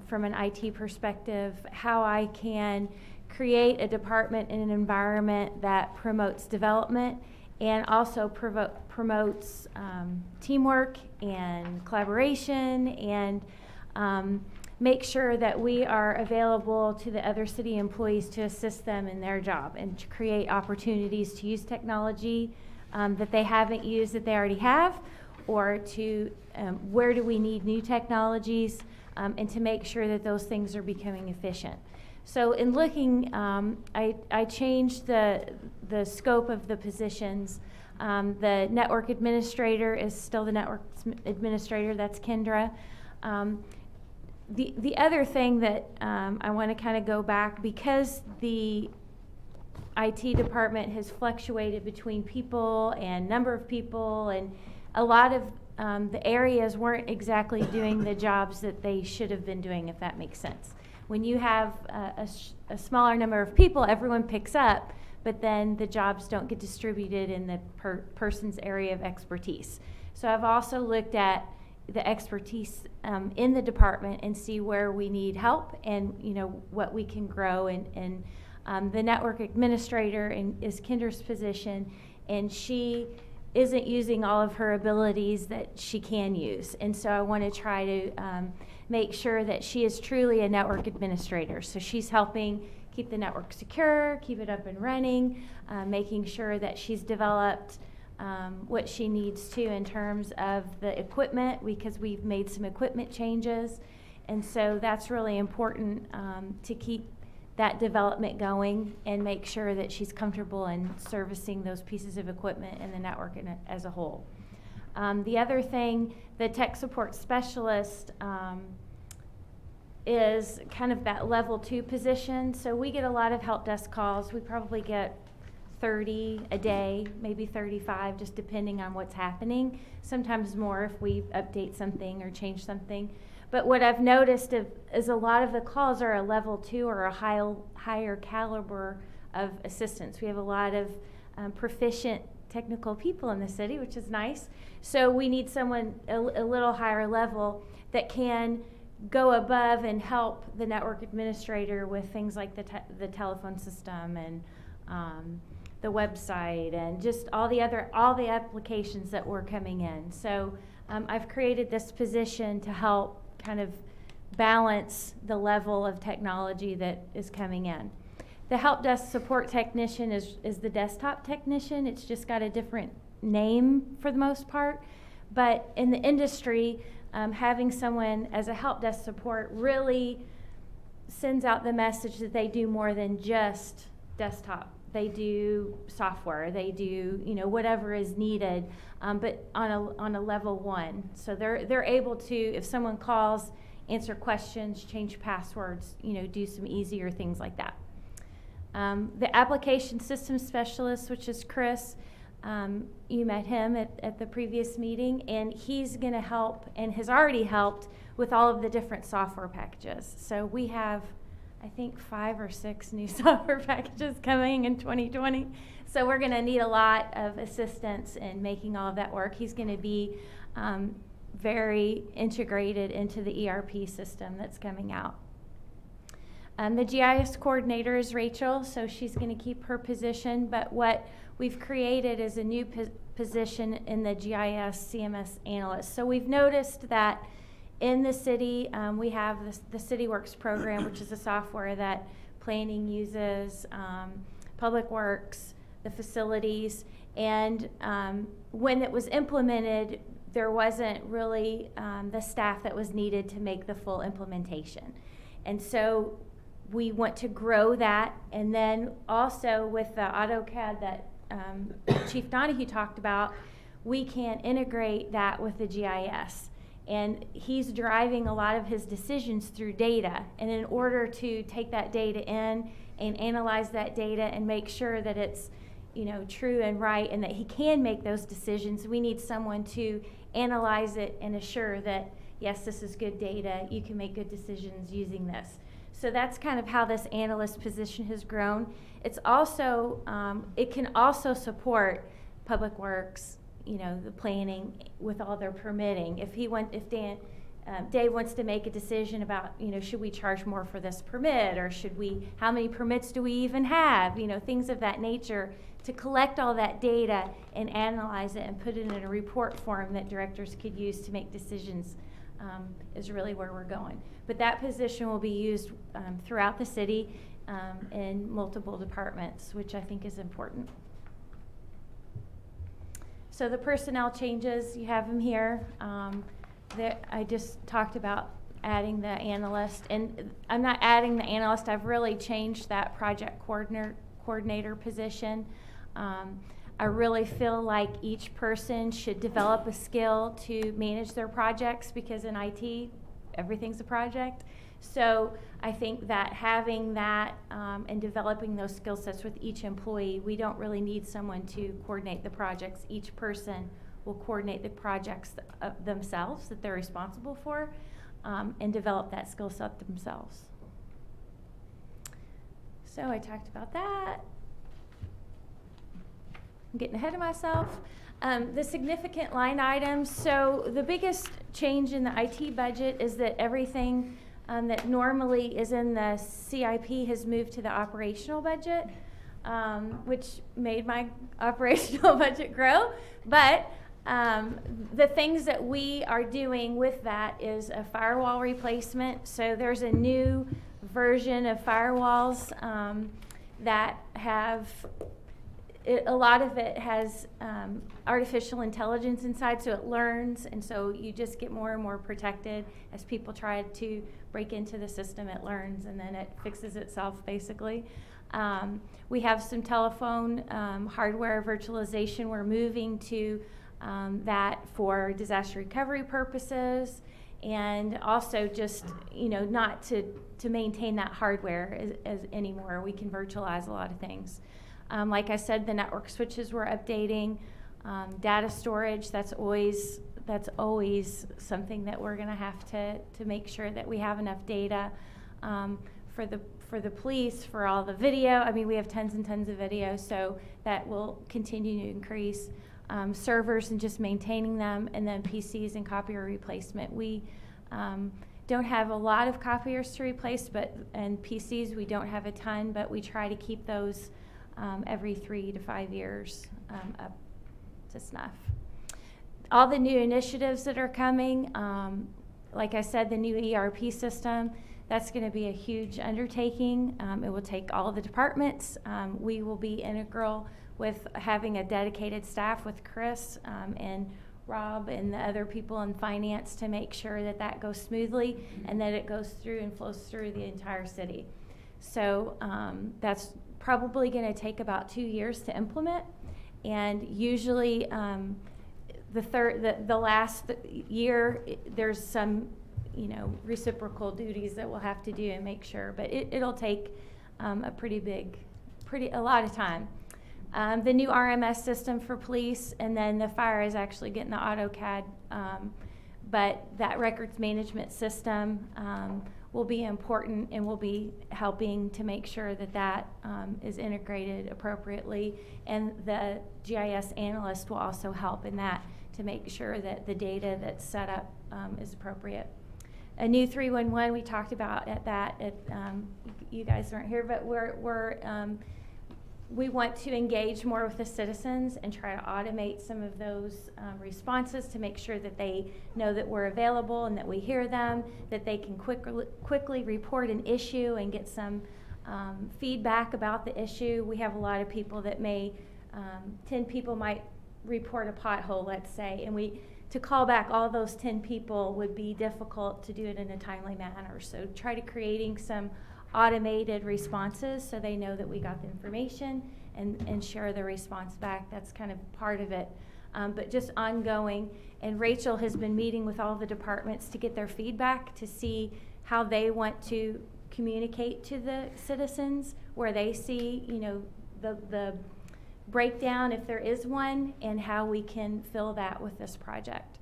From an IT perspective, how I can create a department in an environment that promotes development and also promotes teamwork and collaboration, and make sure that we are available to the other city employees to assist them in their job and to create opportunities to use technology that they haven't used that they already have, or to where do we need new technologies, and to make sure that those things are becoming efficient. So in looking, I changed the scope of the positions. The network administrator is still the network administrator, that's Kendra. The other thing that I want to kind of go back, because the IT department has fluctuated between people and number of people, and a lot of the areas weren't exactly doing the jobs that they should have been doing, if that makes sense. When you have a smaller number of people, everyone picks up, but then the jobs don't get distributed in the person's area of expertise. So I've also looked at the expertise in the department and see where we need help and what we can grow. And the network administrator is Kendra's position, and she isn't using all of her abilities that she can use. And so I want to try to make sure that she is truly a network administrator. So she's helping keep the network secure, keep it up and running, making sure that she's developed what she needs to in terms of the equipment, because we've made some equipment changes. And so that's really important to keep that development going and make sure that she's comfortable in servicing those pieces of equipment and the network as a whole. The other thing, the tech support specialist is kind of that level 2 position. So we get a lot of help desk calls. We probably get 30 a day, maybe 35, just depending on what's happening. Sometimes more if we update something or change something. But what I've noticed is a lot of the calls are a level 2 or a higher caliber of assistance. We have a lot of proficient technical people in the city, which is nice. So we need someone a little higher level that can go above and help the network administrator with things like the telephone system and the website and just all the applications that were coming in. So I've created this position to help kind of balance the level of technology that is coming in. The help desk support technician is the desktop technician. It's just got a different name for the most part. But in the industry, having someone as a help desk support really sends out the message that they do more than just desktop. They do software, they do, whatever is needed, but on a level 1. So they're able to, if someone calls, answer questions, change passwords, do some easier things like that. The application system specialist, which is Chris, you met him at the previous meeting, and he's going to help and has already helped with all of the different software packages. So we have, I think, 5 or 6 new software packages coming in 2020. So we're going to need a lot of assistance in making all of that work. He's going to be very integrated into the ERP system that's coming out. The GIS coordinator is Rachel, so she's going to keep her position, but what we've created is a new position in the GIS CMS analyst. So we've noticed that in the city, we have the CityWorks program, which is a software that planning uses, Public Works, the facilities, and when it was implemented, there wasn't really the staff that was needed to make the full implementation. And so we want to grow that, and then also with the AutoCAD that Chief Donahue talked about, we can integrate that with the GIS. And he's driving a lot of his decisions through data. And in order to take that data in and analyze that data and make sure that it's, true and right and that he can make those decisions, we need someone to analyze it and assure that, yes, this is good data, you can make good decisions using this. So that's kind of how this analyst position has grown. It's also, it can also support Public Works, the planning with all their permitting. If Dave wants to make a decision about, should we charge more for this permit, or how many permits do we even have, things of that nature, to collect all that data and analyze it and put it in a report form that directors could use to make decisions, is really where we're going. But that position will be used throughout the city in multiple departments, which I think is important. So the personnel changes, you have them here. I just talked about adding the analyst, and I'm not adding the analyst, I've really changed that project coordinator position. I really feel like each person should develop a skill to manage their projects, because in IT, everything's a project. So I think that having that and developing those skill sets with each employee, we don't really need someone to coordinate the projects. Each person will coordinate the projects themselves that they're responsible for, and develop that skill set themselves. So I talked about that. I'm getting ahead of myself. The significant line items. So the biggest change in the IT budget is that everything that normally is in the CIP has moved to the operational budget, which made my operational budget grow. But the things that we are doing with that is a firewall replacement. So there's a new version of firewalls that have a lot of it has artificial intelligence inside, so it learns, and so you just get more and more protected. As people try to break into the system, it learns, and then it fixes itself, basically. We have some telephone hardware virtualization. We're moving to that for disaster recovery purposes, and also just, not to maintain that hardware as anymore. We can virtualize a lot of things. Like I said, the network switches we're updating. Data storage, that's always something that we're gonna have to make sure that we have enough data for the police, for all the video. I mean, we have tons and tons of video, so that will continue to increase. Servers and just maintaining them, and then PCs and copier replacement. We don't have a lot of copiers to replace, and PCs we don't have a ton, but we try to keep those every 3 to 5 years up to snuff. All the new initiatives that are coming, like I said, the new ERP system, that's going to be a huge undertaking. It will take all the departments. We will be integral with having a dedicated staff with Chris and Rob and the other people in finance to make sure that that goes smoothly and that it goes through and flows through the entire city. So that's probably going to take about 2 years to implement, and usually the last year there's some reciprocal duties that we'll have to do and make sure, but it'll take a lot of time. The new RMS system for police, and then the fire is actually getting the AutoCAD, but that records management system will be important, and will be helping to make sure that that is integrated appropriately, and the GIS analyst will also help in that to make sure that the data that's set up is appropriate. A new 311 we talked about you guys weren't here, but we want to engage more with the citizens and try to automate some of those responses to make sure that they know that we're available and that we hear them, that they can quickly report an issue and get some feedback about the issue. We have a lot of people that 10 people might report a pothole, let's say, and to call back all those 10 people would be difficult to do it in a timely manner. So try to creating some automated responses so they know that we got the information and share the response back. That's kind of part of it, but just ongoing. And Rachel has been meeting with all the departments to get their feedback to see how they want to communicate to the citizens, where they see the breakdown, if there is one, and how we can fill that with this project.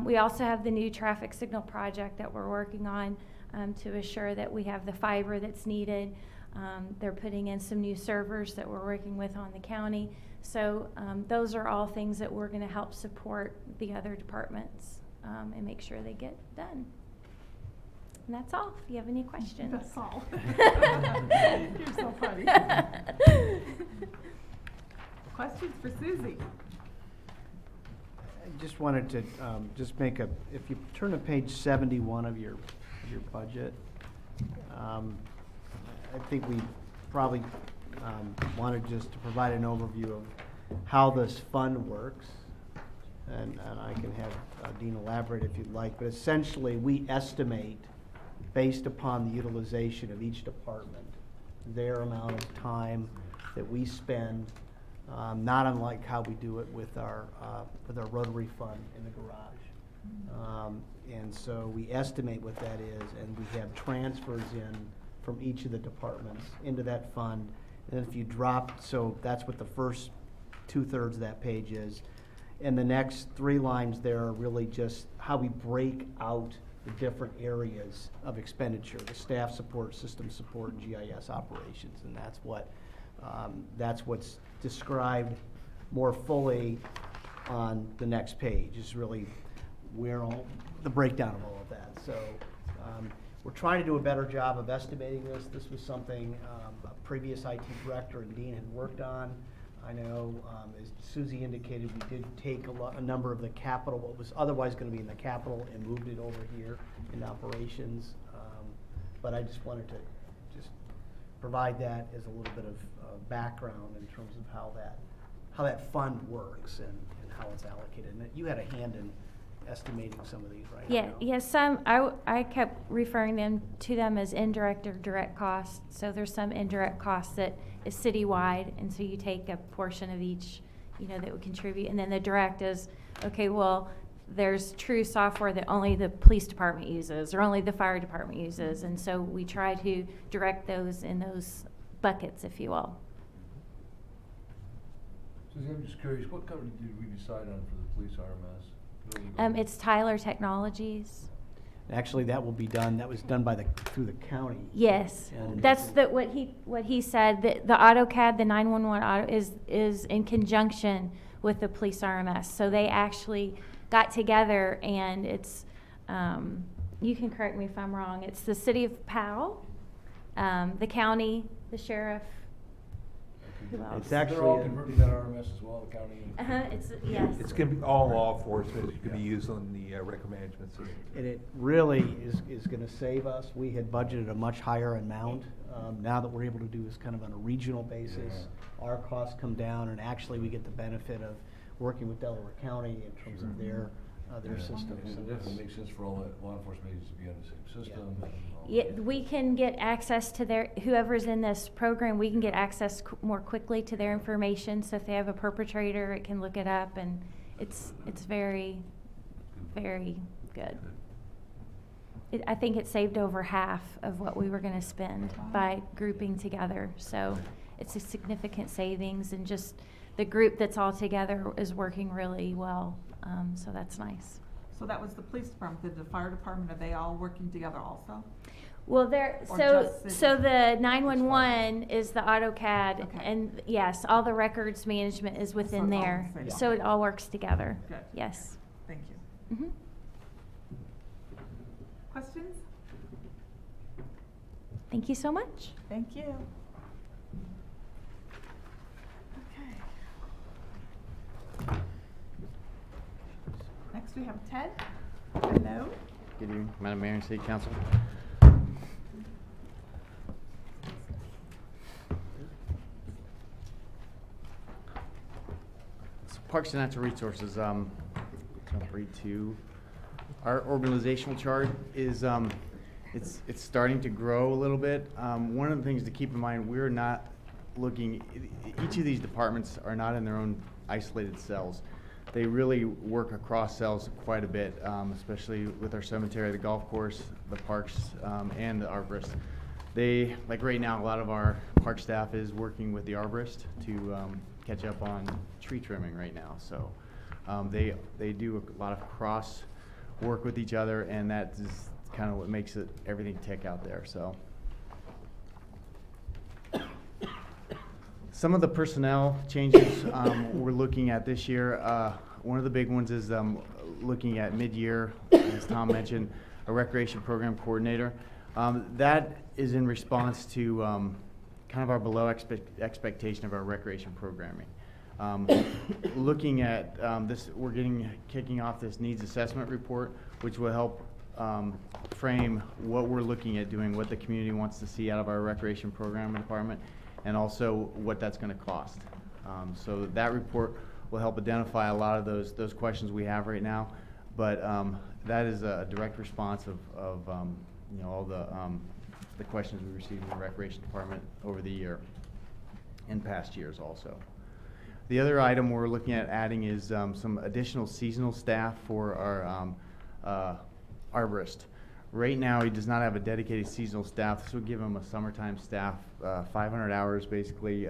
We also have the new traffic signal project that we're working on to assure that we have the fiber that's needed. They're putting in some new servers that we're working with on the county. So those are all things that we're going to help support the other departments and make sure they get done. And that's all. If you have any questions. That's all. You're so funny. Questions for Susie? I just wanted to if you turn to page 71 of your budget, I think we probably wanted just to provide an overview of how this fund works, and I can have Dean elaborate if you'd like, but essentially we estimate, based upon the utilization of each department, their amount of time that we spend, not unlike how we do it with our Rotary Fund in the garage. And so we estimate what that is, and we have transfers in from each of the departments into that fund. And then if you drop, so that's what the first 2/3 of that page is. And the next 3 lines there are really just how we break out the different areas of expenditure, the staff support, system support, GIS operations, and that's what's described more fully on the next page, is really where the breakdown of all of that. So we're trying to do a better job of estimating this. This was something a previous IT director and Dean had worked on. I know, as Susie indicated, we did take a number of the capital, what was otherwise going to be in the capital, and moved it over here in operations. But I just wanted to provide that as a little bit of background in terms of how that fund works and how it's allocated. And you had a hand in estimating some of these, right? Yeah, Now? yes, I kept referring to them as indirect or direct costs. So there's some indirect costs that is citywide, and so you take a portion of each, that would contribute. And then the direct is, okay, well, there's true software that only the police department uses or only the fire department uses. And so we try to direct those in those buckets, if you will. Suzie, I'm just curious, what company did we decide on for the police RMS? It's Tyler Technologies. Actually, that will be done, that was done through the county. Yes, And- that's what he said, that the AutoCAD, the 911 auto is in conjunction with the police RMS. So they actually got together, and it's, you can correct me if I'm wrong, it's the city of Powell, the county, the sheriff, who else? It's actually They're all a- converting that RMS as well, the county. Yes. It's gonna be all law enforcement, it's gonna be used on the record management system. And it really is gonna save us. We had budgeted a much higher amount. Now that we're able to do this kind of on a regional basis, our costs come down, and actually we get the benefit of working with Delaware County in terms of their systems. And it definitely makes sense for all the law enforcement agencies to be on the same system. and all Yeah, that. we can get access to whoever's in this program, we can get access more quickly to their information. So if they have a perpetrator, it can look it up, and it's very, very good. I think it saved over half of what we were gonna spend by grouping together. So it's a significant savings, and just the group that's all together is working really well. So that's nice. So that was the police department, the fire department, are they all working together also? Well, Or so just city? the 911 is the AutoCAD, Okay. and yes, all the records management is within it's all there. the same. So it all works together. Good. Yes. Thank you. Mhm. Questions? Thank you so much. Thank you. Okay. Next, we have Ted. Hello. Good evening, Madam Mayor and City Council. So Parks and Natural Resources, jump right to our organizational chart is, it's starting to grow a little bit. One of the things to keep in mind, we're not looking, each of these departments are not in their own isolated cells. They really work across cells quite a bit, especially with our cemetery, the golf course, the parks, and the arborist. They, like right now, a lot of our park staff is working with the arborist to catch up on tree trimming right now. So they do a lot of cross work with each other, and that is kind of what makes everything tick out there. So some of the personnel changes we're looking at this year, one of the big ones is looking at mid-year, as Tom mentioned, a recreation program coordinator. That is in response to kind of our below expectation of our recreation programming. Looking at this, we're kicking off this needs assessment report, which will help frame what we're looking at doing, what the community wants to see out of our recreation program department, and also what that's going to cost. So that report will help identify a lot of those questions we have right now, but that is a direct response of all the questions we received in the recreation department over the year and past years also. The other item we're looking at adding is some additional seasonal staff for our arborist. Right now, he does not have a dedicated seasonal staff. This would give him a summertime staff, 500 hours basically,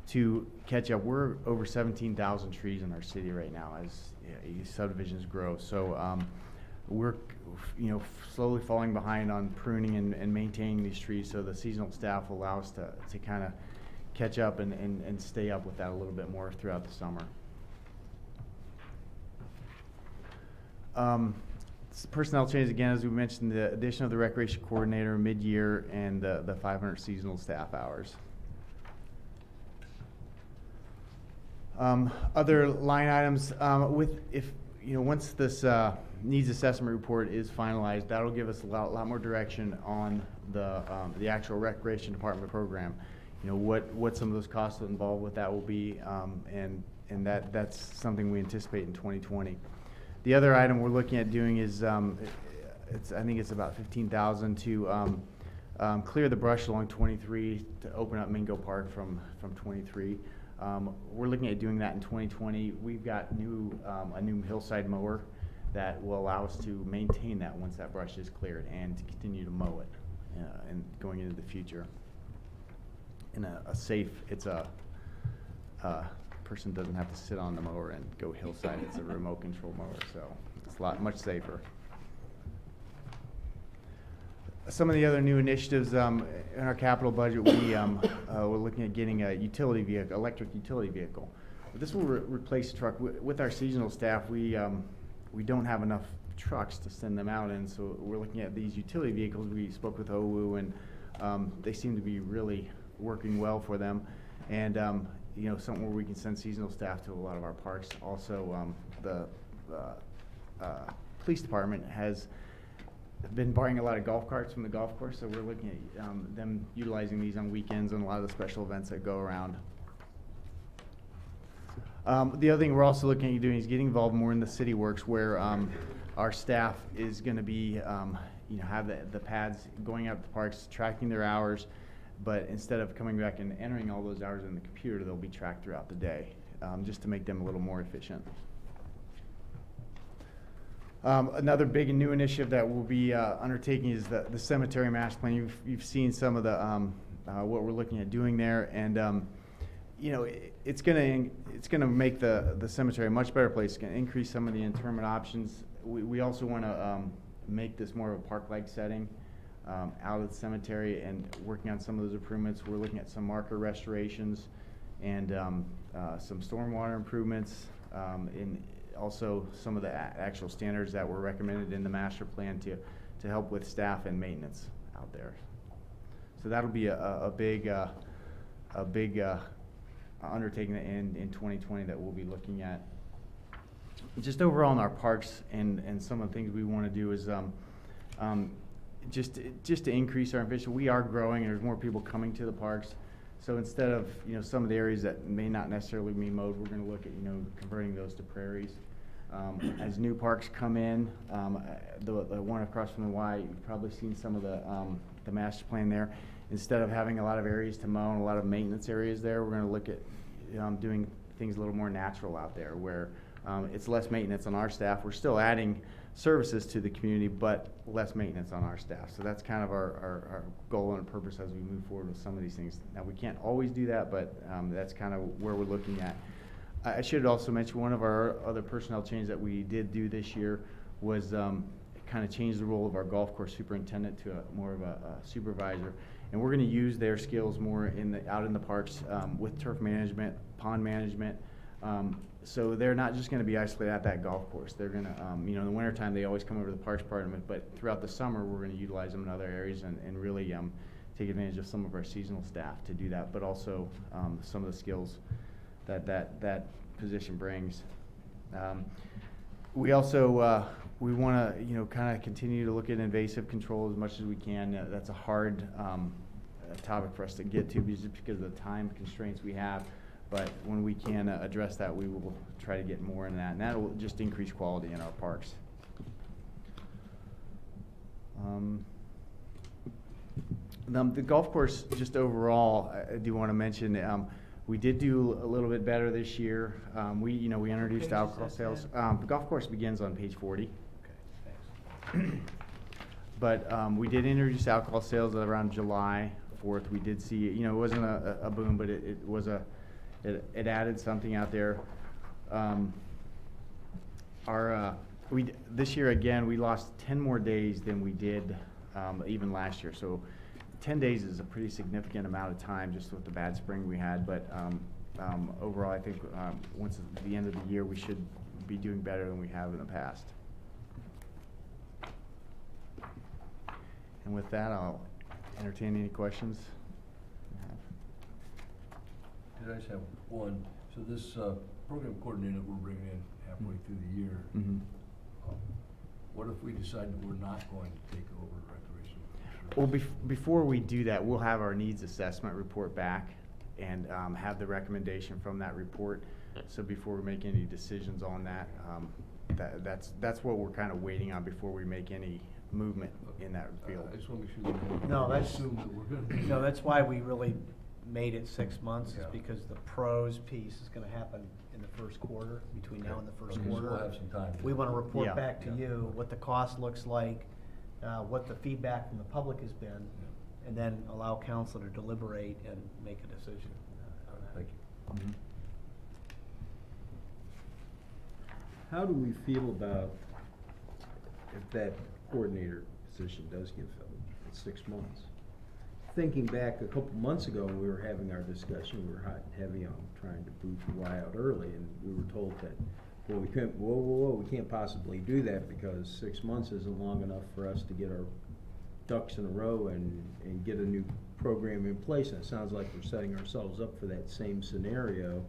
to catch up. We're over 17,000 trees in our city right now as subdivisions grow. So we're slowly falling behind on pruning and maintaining these trees. So the seasonal staff will allow us to kind of catch up and stay up with that a little bit more throughout the summer. Personnel change again, as we mentioned, the addition of the recreation coordinator mid-year and the 500 seasonal staff hours. Other line items once this needs assessment report is finalized, that'll give us a lot more direction on the actual recreation department program. You know, what some of those costs involved with that will be, and that's something we anticipate in 2020. The other item we're looking at doing is, I think it's about $15,000 to clear the brush along 23 to open up Mingo Park from 23. We're looking at doing that in 2020. We've got a new hillside mower that will allow us to maintain that once that brush is cleared and to continue to mow it and going into the future. In a safe, person doesn't have to sit on the mower and go hillside. It's a remote control mower, so it's much safer. Some of the other new initiatives in our capital budget, we're looking at getting a utility vehicle, electric utility vehicle. This will replace a truck. With our seasonal staff, we don't have enough trucks to send them out in, so we're looking at these utility vehicles. We spoke with OWU, and they seem to be really working well for them. And you know, something where we can send seasonal staff to a lot of our parks. Also, the police department has been buying a lot of golf carts from the golf course, so we're looking at them utilizing these on weekends and a lot of the special events that go around. The other thing we're also looking at doing is getting involved more in the city works, where our staff is going to be, you know, have the pads going out to the parks, tracking their hours, but instead of coming back and entering all those hours in the computer, they'll be tracked throughout the day, just to make them a little more efficient. Another big and new initiative that we'll be undertaking is the cemetery master plan. You've seen some of the what we're looking at doing there, and you know, it's gonna make the cemetery a much better place. It's gonna increase some of the interment options. We also want to make this more of a park-like setting out of the cemetery, and working on some of those improvements. We're looking at some marker restorations and some stormwater improvements, in also some of the actual standards that were recommended in the master plan to help with staff and maintenance out there. So that'll be a big undertaking in 2020 that we'll be looking at. Just overall in our parks and some of the things we want to do is just to increase our efficiency. We are growing, and there's more people coming to the parks. So instead of, you know, some of the areas that may not necessarily be mowed, we're going to look at, you know, converting those to prairies. As new parks come in, the one across from the Y, you've probably seen some of the master plan there. Instead of having a lot of areas to mow and a lot of maintenance areas there, we're going to look at doing things a little more natural out there, where it's less maintenance on our staff. We're still adding services to the community, but less maintenance on our staff. So that's kind of our goal and purpose as we move forward with some of these things. Now, we can't always do that, but that's kind of where we're looking at. I should also mention one of our other personnel changes that we did do this year was kind of change the role of our golf course superintendent to more of a supervisor. And we're going to use their skills more out in the parks with turf management, pond management. So they're not just going to be isolated at that golf course. They're going to, you know, in the wintertime, they always come over to the parks department, but throughout the summer, we're going to utilize them in other areas and really take advantage of some of our seasonal staff to do that, but also some of the skills that position brings. We also, we want to, you know, kind of continue to look at invasive control as much as we can. That's a hard topic for us to get to just because of the time constraints we have. But when we can address that, we will try to get more in that, and that will just increase quality in our parks. The golf course, just overall, I do want to mention, we did do a little bit better this year. We introduced alcohol sales. The golf course begins on page 40. Okay, thanks. But we did introduce alcohol sales around July 4th. We did see, you know, it wasn't a boom, but it was it added something out there. This year again, we lost 10 more days than we did even last year. So 10 days is a pretty significant amount of time just with the bad spring we had. But overall, I think once at the end of the year, we should be doing better than we have in the past. And with that, I'll entertain any questions. Did I just have one? So this program coordinator we're bringing in halfway through the year, Mm-hmm. What if we decide that we're not going to take over recreation? Well, before we do that, we'll have our needs assessment report back and have the recommendation from that report. So before we make any decisions on that, that's what we're kind of waiting on before we make any movement in that field. I just want to make sure that we No, that's- assume that we're going to. No, that's why we really made it 6 months, is Yeah. because the pros piece is gonna happen in the first quarter, between now and the first Okay, so quarter. we'll have some time. We wanna report Yeah. back to Yeah. you what the cost looks like, what the feedback from the public has been, and then allow council to deliberate and make a decision on that. Thank you. How do we feel about if that coordinator position does get filled in 6 months? Thinking back a couple months ago, when we were having our discussion, we were hot and heavy on trying to boot the Y out early, and we were told that, well, we couldn't, we can't possibly do that because 6 months isn't long enough for us to get our ducks in a row and get a new program in place. And it sounds like we're setting ourselves up for that same scenario,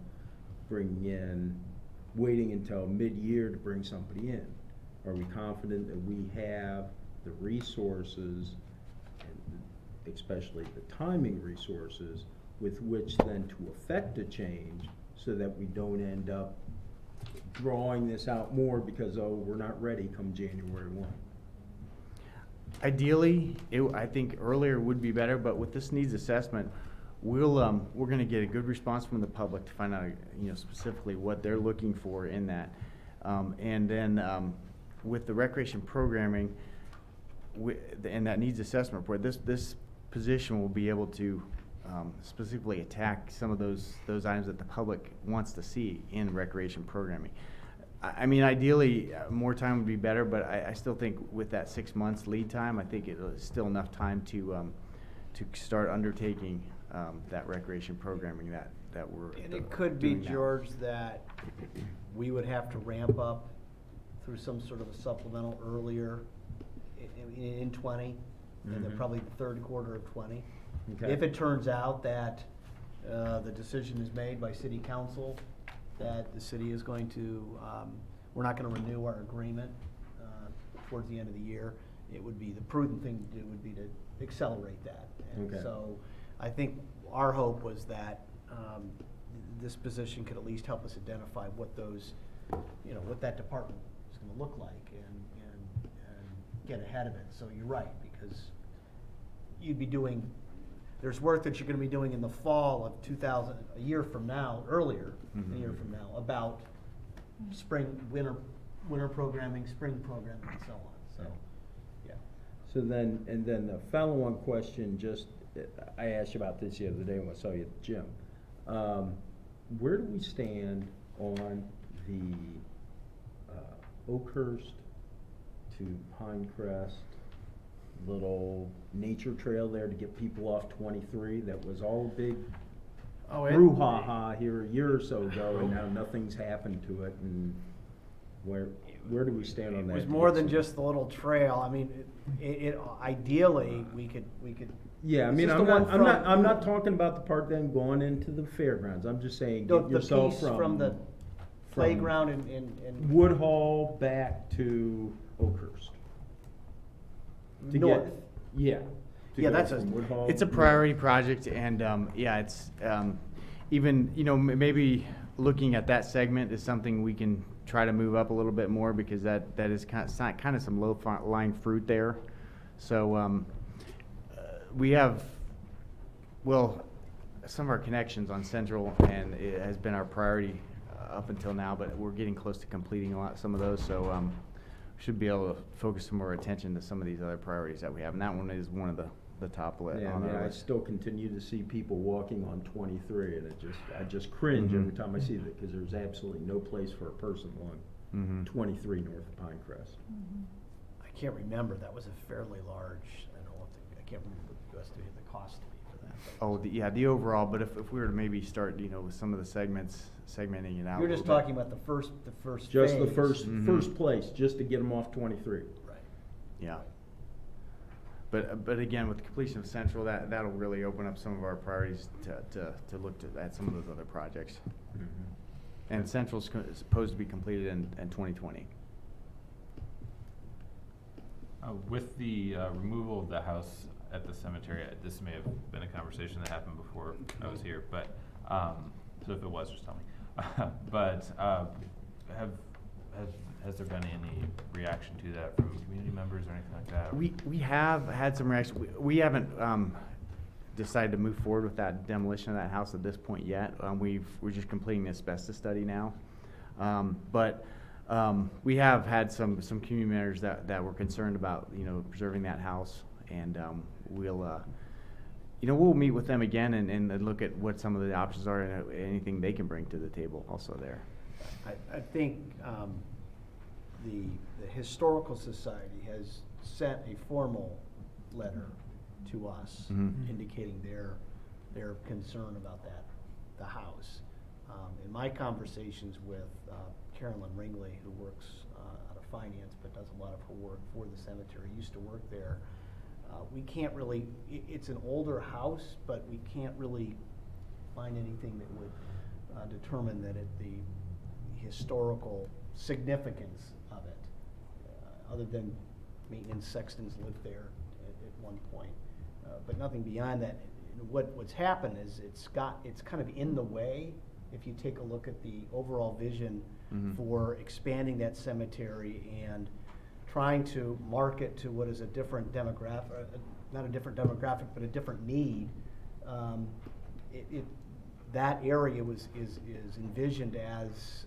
waiting until mid-year to bring somebody in. Are we confident that we have the resources, and especially the timing resources, with which then to effect a change so that we don't end up drawing this out more because, oh, we're not ready come January 1? Ideally, I think earlier would be better, but with this needs assessment, we're gonna get a good response from the public to find out, specifically what they're looking for in that. And then, with the recreation programming, and that needs assessment report, this position will be able to, specifically attack some of those items that the public wants to see in recreation programming. I mean, ideally, more time would be better, but I still think with that 6 months lead time, I think it is still enough time to start undertaking that recreation programming that we're And it could be, doing now. George, that we would have to ramp up through some sort of a supplemental earlier in 20, and then Mhm. probably the third quarter of 20. Okay. If it turns out that the decision is made by city council that the city is going to, we're not gonna renew our agreement towards the end of the year, it would be, the prudent thing to do would be to accelerate that. And Okay. so, I think our hope was that this position could at least help us identify what those, what that department is gonna look like and get ahead of it. So you're right, because you'd be doing, there's work that you're gonna be doing in the fall of a year from now, earlier, a year from now, about winter programming, spring programming, and so on, so, yeah. So then, and then a follow-on question, I asked you about this the other day when I saw you at the gym. Where do we stand on the Oakhurst to Pinecrest little nature trail there to get people off 23? That was all a big brouhaha here a year or so ago, and now nothing's happened to it, and where do we stand on that? It was more than just the little trail. I mean, ideally, we could. Yeah, I Is mean, this I'm the one I'm from- not talking about the part then going into the fairgrounds. I'm just saying, The get yourself piece from the playground and Woodhall back to Oakhurst. To north. get, yeah. to Yeah, go that's from Woodhall It's a priority project, and it's even maybe looking at that segment is something we can try to move up a little bit more, because that is kind of some low lying fruit there. So we have some of our connections on Central, and it has been our priority up until now, but we're getting close to completing some of those. So should be able to focus some more attention to some of these other priorities that we have, and that one is one of the top list Yeah, I on mean, our I list. still continue to see people walking on 23, and I just cringe every time I see that, because there's absolutely no place for a person along 23 north of Pinecrest. I can't remember. That was a fairly large. I can't remember what you estimated the cost to be for that. Oh, the overall, but if we were to maybe start, with some of the segmenting it out. You're a just little bit. talking about the first Just the phase. first place, just to get them off 23. Right. Yeah. But again, with the completion of Central, that'll really open up some of our priorities to look at some of those other projects. And Central's supposed to be completed in 2020. With the removal of the house at the cemetery, this may have been a conversation that happened before I was here, but, so if it was, just tell me. But has there been any reaction to that from community members or anything like that? We have had some reaction. We haven't decided to move forward with that demolition of that house at this point yet. We're just completing the asbestos study now. But we have had some community members that were concerned about, preserving that house. And we'll meet with them again and look at what some of the options are and anything they can bring to the table also there. I think the Historical Society has sent a formal letter to us indicating their concern about the house. In my conversations with Carolyn Ringley, who works out of finance but does a lot of her work for the cemetery, used to work there, we can't really, it's an older house, but we can't really find anything that would determine that the historical significance of it, other than maintenance sextons lived there at one point, but nothing beyond that. What's happened is it's kind of in the way. If you take a look at the overall vision for expanding that cemetery and trying to market to what is a different demographic, not a different demographic, but a different need, that area is envisioned as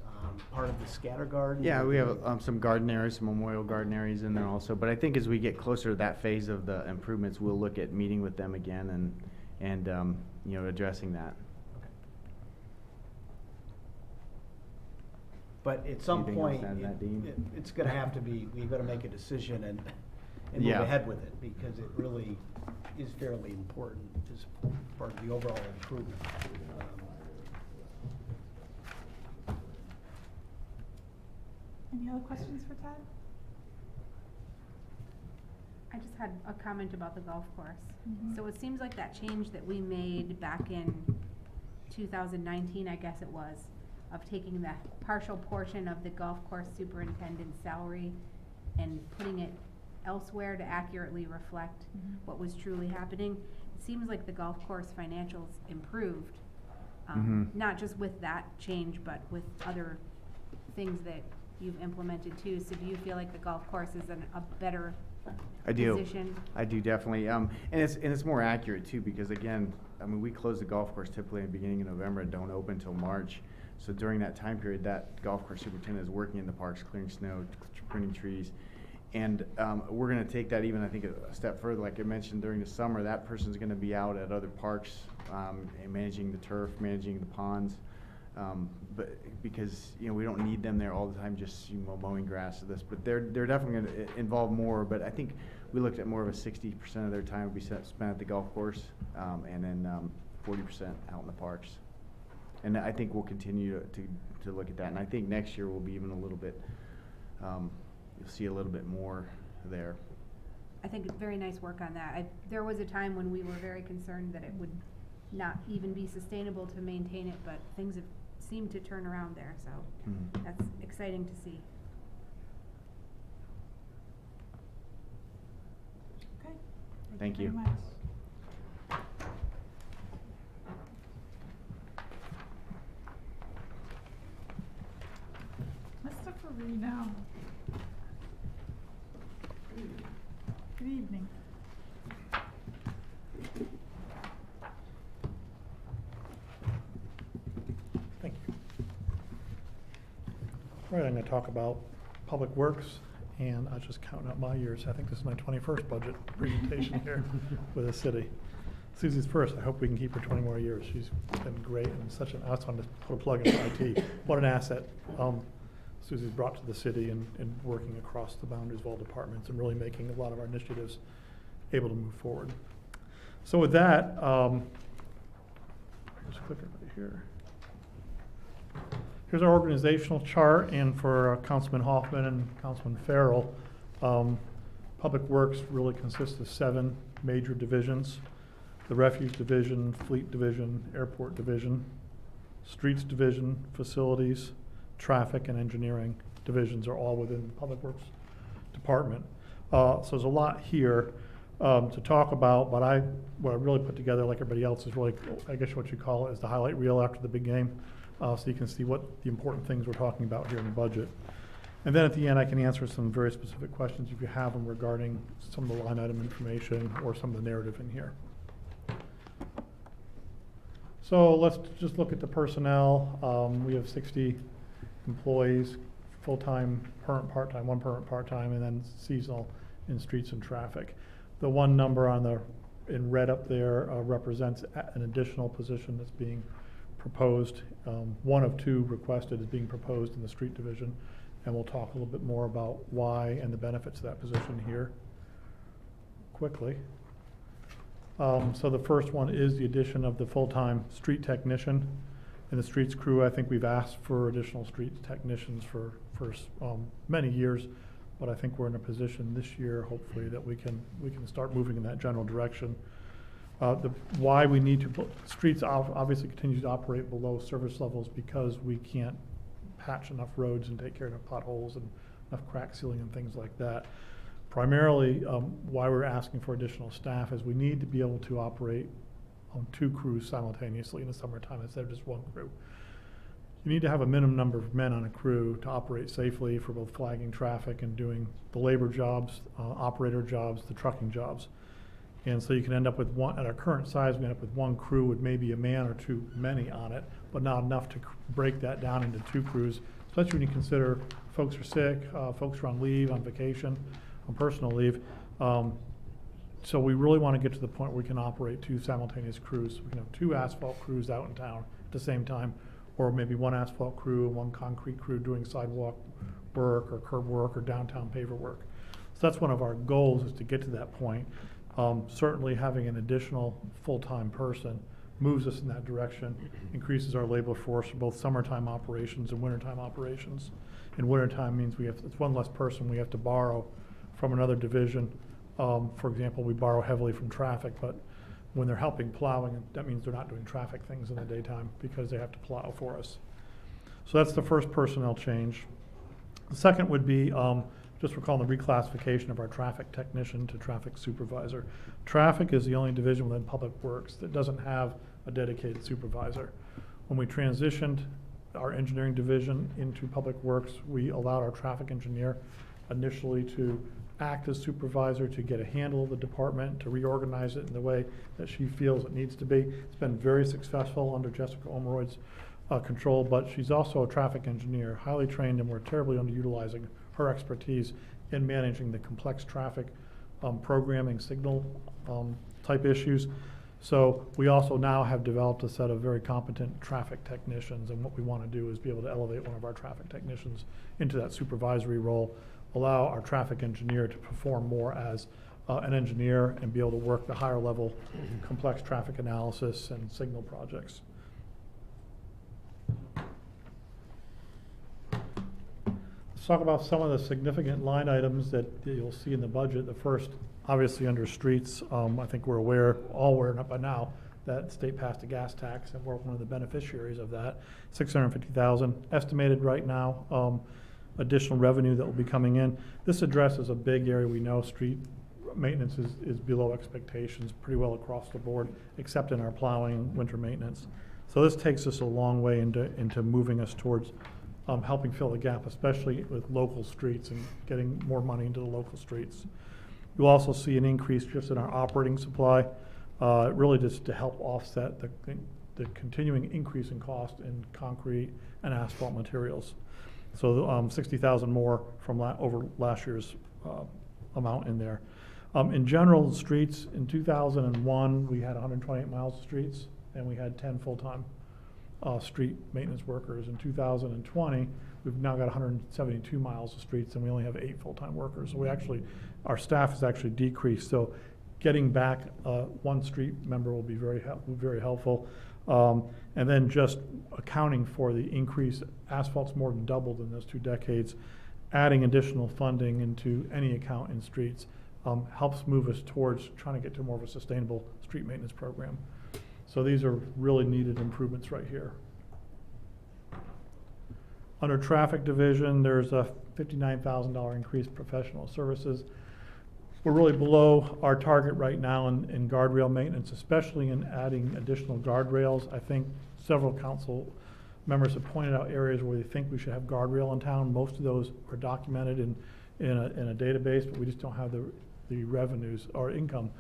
part of the scatter garden. Yeah, we have some garden areas, some memorial garden areas in there also. But I think as we get closer to that phase of the improvements, we'll look at meeting with them again and addressing that. But at some Anything else point, to add to that, Dean? it's gonna have to be, we've gotta make a decision and move Yeah. ahead with it, because it really is fairly important as part of the overall improvement. Any other questions for Ted? I just had a comment about the golf course. Mhm. So it seems like that change that we made back in 2019, I guess it was, of taking that partial portion of the golf course superintendent's salary and putting it elsewhere to accurately reflect what was truly happening. It seems like the golf course financials improved, not just with that change, but with other things that you've implemented too. So do you feel like the golf course is in a better position? I do definitely. And it's more accurate too, because again, we close the golf course typically in the beginning of November and don't open until March. So during that time period, that golf course superintendent is working in the parks, clearing snow, pruning trees. And we're gonna take that even, I think, a step further. Like I mentioned, during the summer, that person's gonna be out at other parks, and managing the turf, managing the ponds. But because, we don't need them there all the time, just mowing grass or this, but they're definitely gonna involve more. But I think we looked at more of a 60% of their time would be spent at the golf course, and then 40% out in the parks. And I think we'll continue to look at that. And I think next year will be even a little bit, you'll see a little bit more there. I think very nice work on that. There was a time when we were very concerned that it would not even be sustainable to maintain it, but things have seemed to turn around there, so that's exciting to see. Okay. Thank Very you. much. Mr. Farino. Good evening. Thank you. All right, I'm going to talk about Public Works, and I was just counting up my years. I think this is my 21st budget presentation here with the city. Susie's first. I hope we can keep her 20 more years. She's been great and such an, I just wanted to put a plug in for IT. What an asset Susie's brought to the city and working across the boundaries of all departments and really making a lot of our initiatives able to move forward. So with that, just click it right here. Here's our organizational chart, and for Councilman Hoffman and Councilman Farrell, Public Works really consists of 7 major divisions: the Refuge Division, Fleet Division, Airport Division, Streets Division, Facilities, Traffic, and Engineering divisions are all within the Public Works Department. So there's a lot here to talk about, but what I really put together, like everybody else, is really, I guess what you call it, is the highlight reel after the big game. So you can see what the important things we're talking about here in the budget. And then at the end, I can answer some very specific questions if you have them regarding some of the line item information or some of the narrative in here. So let's just look at the personnel. We have 60 employees, full-time, permanent part-time, one permanent part-time, and then seasonal in streets and traffic. The one number in red up there represents an additional position that's being proposed. One of two requested is being proposed in the street division, and we'll talk a little bit more about why and the benefits of that position here quickly. So the first one is the addition of the full-time street technician. In the streets crew, I think we've asked for additional street technicians for many years, but I think we're in a position this year, hopefully, that we can start moving in that general direction. Why we need to, streets obviously continue to operate below service levels because we can't patch enough roads and take care of enough potholes and enough crack sealing and things like that. Primarily, why we're asking for additional staff is we need to be able to operate on 2 crews simultaneously in the summertime instead of just 1 crew. You need to have a minimum number of men on a crew to operate safely for both flagging traffic and doing the labor jobs, operator jobs, the trucking jobs. And so you can end up with at our current size, we end up with 1 crew with maybe a man or 2 many on it, but not enough to break that down into 2 crews, especially when you consider folks are sick, folks are on leave, on vacation, on personal leave. So we really want to get to the point where we can operate 2 simultaneous crews. We can have 2 asphalt crews out in town at the same time, or maybe 1 asphalt crew and 1 concrete crew doing sidewalk work or curb work or downtown paver work. So that's one of our goals, is to get to that point. Certainly having an additional full-time person moves us in that direction, increases our labor force for both summertime operations and wintertime operations. In wintertime means it's 1 less person we have to borrow from another division. For example, we borrow heavily from traffic, but when they're helping plowing, that means they're not doing traffic things in the daytime because they have to plow for us. So that's the first personnel change. The second would be, just recalling the reclassification of our traffic technician to traffic supervisor. Traffic is the only division within Public Works that doesn't have a dedicated supervisor. When we transitioned our engineering division into Public Works, we allowed our traffic engineer initially to act as supervisor to get a handle of the department, to reorganize it in the way that she feels it needs to be. It's been very successful under Jessica Omeroyd's control, but she's also a traffic engineer, highly trained, and we're terribly underutilizing her expertise in managing the complex traffic programming signal type issues. So we also now have developed a set of very competent traffic technicians, and what we want to do is be able to elevate one of our traffic technicians into that supervisory role, allow our traffic engineer to perform more as an engineer and be able to work the higher level complex traffic analysis and signal projects. Let's talk about some of the significant line items that you'll see in the budget. The first, obviously under streets, I think we're all aware by now that state passed a gas tax, and we're one of the beneficiaries of that. $650,000 estimated right now. Additional revenue that will be coming in. This addresses a big area. We know street maintenance is below expectations pretty well across the board, except in our plowing, winter maintenance. So this takes us a long way into moving us towards helping fill the gap, especially with local streets and getting more money into the local streets. You'll also see an increase just in our operating supply, really just to help offset the continuing increase in cost in concrete and asphalt materials. So 60,000 more from over last year's amount in there. In general, streets, in 2001, we had 128 miles of streets, and we had 10 full-time street maintenance workers. In 2020, we've now got 172 miles of streets, and we only have 8 full-time workers. So our staff has actually decreased. So getting back 1 street member will be very helpful. And then just accounting for the increase, asphalt's more than doubled in those 2 decades. Adding additional funding into any account in streets helps move us towards trying to get to more of a sustainable street maintenance program. So these are really needed improvements right here. Under traffic division, there's a $59,000 increase in professional services. we're really below our target right now in guardrail maintenance, especially in adding additional guardrails. I think several council members have pointed out areas where they think we should have guardrail in town. Most of those are documented in a database, but we just don't have the revenues or income